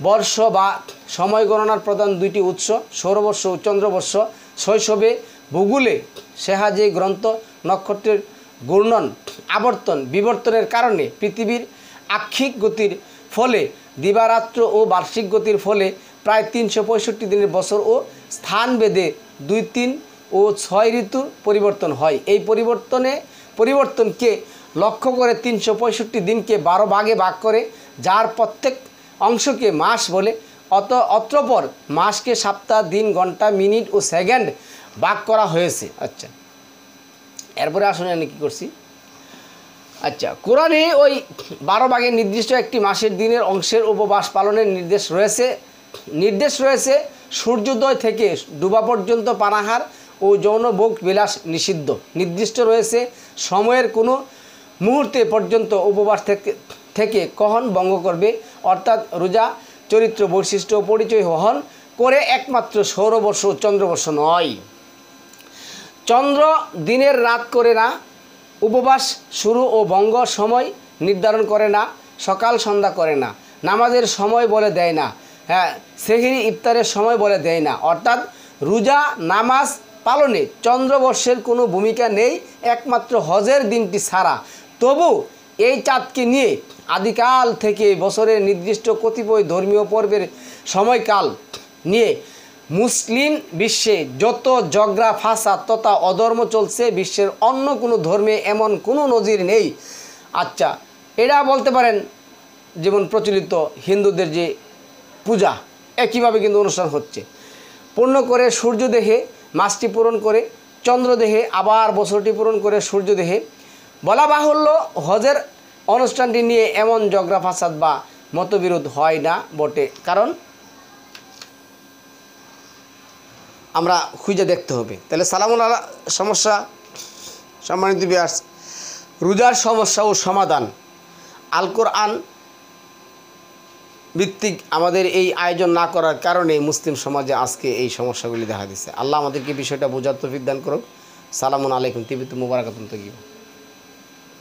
S1: বর্ষ বা সময় গণনার প্রধান দুইটি উৎস সৌরবর্ষ ও চন্দ্রবর্ষ। শৈশবে ভূগোলে সেহাজে গ্রন্থ নক্ষত্রের ঘূর্ণন, আবর্তন, বিবর্তনের কারণে পৃথিবীর আক্ষিক গতির ফলে দিবারাত্র ও বার্ষিক গতির ফলে প্রায় 365 দিনের বছর ও স্থানভেদে 2, 3 ও 6 ঋতুর পরিবর্তন হয়। এই পরিবর্তনকে লক্ষ্য করে 365 দিনকে 12 ভাগে ভাগ করে, যার প্রত্যেক অংশকে মাস বলে। অতঃপর মাসকে সপ্তাহ, দিন, ঘন্টা, মিনিট ও সেকেন্ড ভাগ করা হয়েছে। আচ্ছা, এরপরে আসুন আমি কী করছি। আচ্ছা, কোরআনে ওই 12 ভাগে নির্দিষ্ট একটি মাসের দিনের অংশের উপবাস পালনের নির্দেশ রয়েছে। সূর্যোদয় থেকে ডুবা পর্যন্ত পানাহার ও যৌন ভোগ বিলাস নিষিদ্ধ। নির্দিষ্ট রয়েছে সময়ের কোনো মুহূর্তে পর্যন্ত উপবাস থেকে কখন ভঙ্গ করবে, অর্থাৎ রোজা চরিত্র, বৈশিষ্ট্য ও পরিচয় বহন করে একমাত্র সৌরবর্ষ ও চন্দ্রবর্ষ নয়। চন্দ্র দিনের রাত করে না, উপবাস শুরু ও ভঙ্গ সময় নির্ধারণ করে না, সকাল সন্ধ্যা করে না, নামাজের সময় বলে দেয় না, হ্যাঁ সেহরি ইফতারের সময় বলে দেয় না। অর্থাৎ রোজা নামাজ পালনে চন্দ্রবর্ষের কোনো ভূমিকা নেই একমাত্র হজের দিনটি ছাড়া। তবু এই চাঁদকে নিয়ে আদিকাল থেকে বছরের নির্দিষ্ট কতিপয় ধর্মীয় পর্বের সময়কাল নিয়ে মুসলিম বিশ্বে যত ঝগড়া ফাসাদ তথা অধর্ম চলছে, বিশ্বের অন্য কোনো ধর্মে এমন কোনো নজির নেই। আচ্ছা, এরা বলতে পারেন যেমন প্রচলিত হিন্দুদের যে পূজা, একইভাবে কিন্তু অনুষ্ঠান হচ্ছে। পূর্ণ করে সূর্য দেহে মাসটি পূরণ করে, চন্দ্র দেহে আবার বছরটি পূরণ করে সূর্য দেহে। বলা বাহুল্য হজের অনুষ্ঠানটি নিয়ে এমন ঝগড়া ফাসাদ বা মতবিরোধ হয় না বটে, কারণ আমরা খুঁজে দেখতে হবে। তাহলে সালামুন আলা সমস্যা, সম্মানিত ভিউয়ার্স, রোজার সমস্যা ও সমাধান আল কোরআন ভিত্তিক আমাদের এই আয়োজন না করার কারণে মুসলিম সমাজে আজকে এই সমস্যাগুলি দেখা দিচ্ছে। আল্লাহ আমাদেরকে বিষয়টা বোঝার তৌফিক দান করুক। সালামুন আলাইকুম, তিবিতু মুবারাকাতুন তৈয়িবা।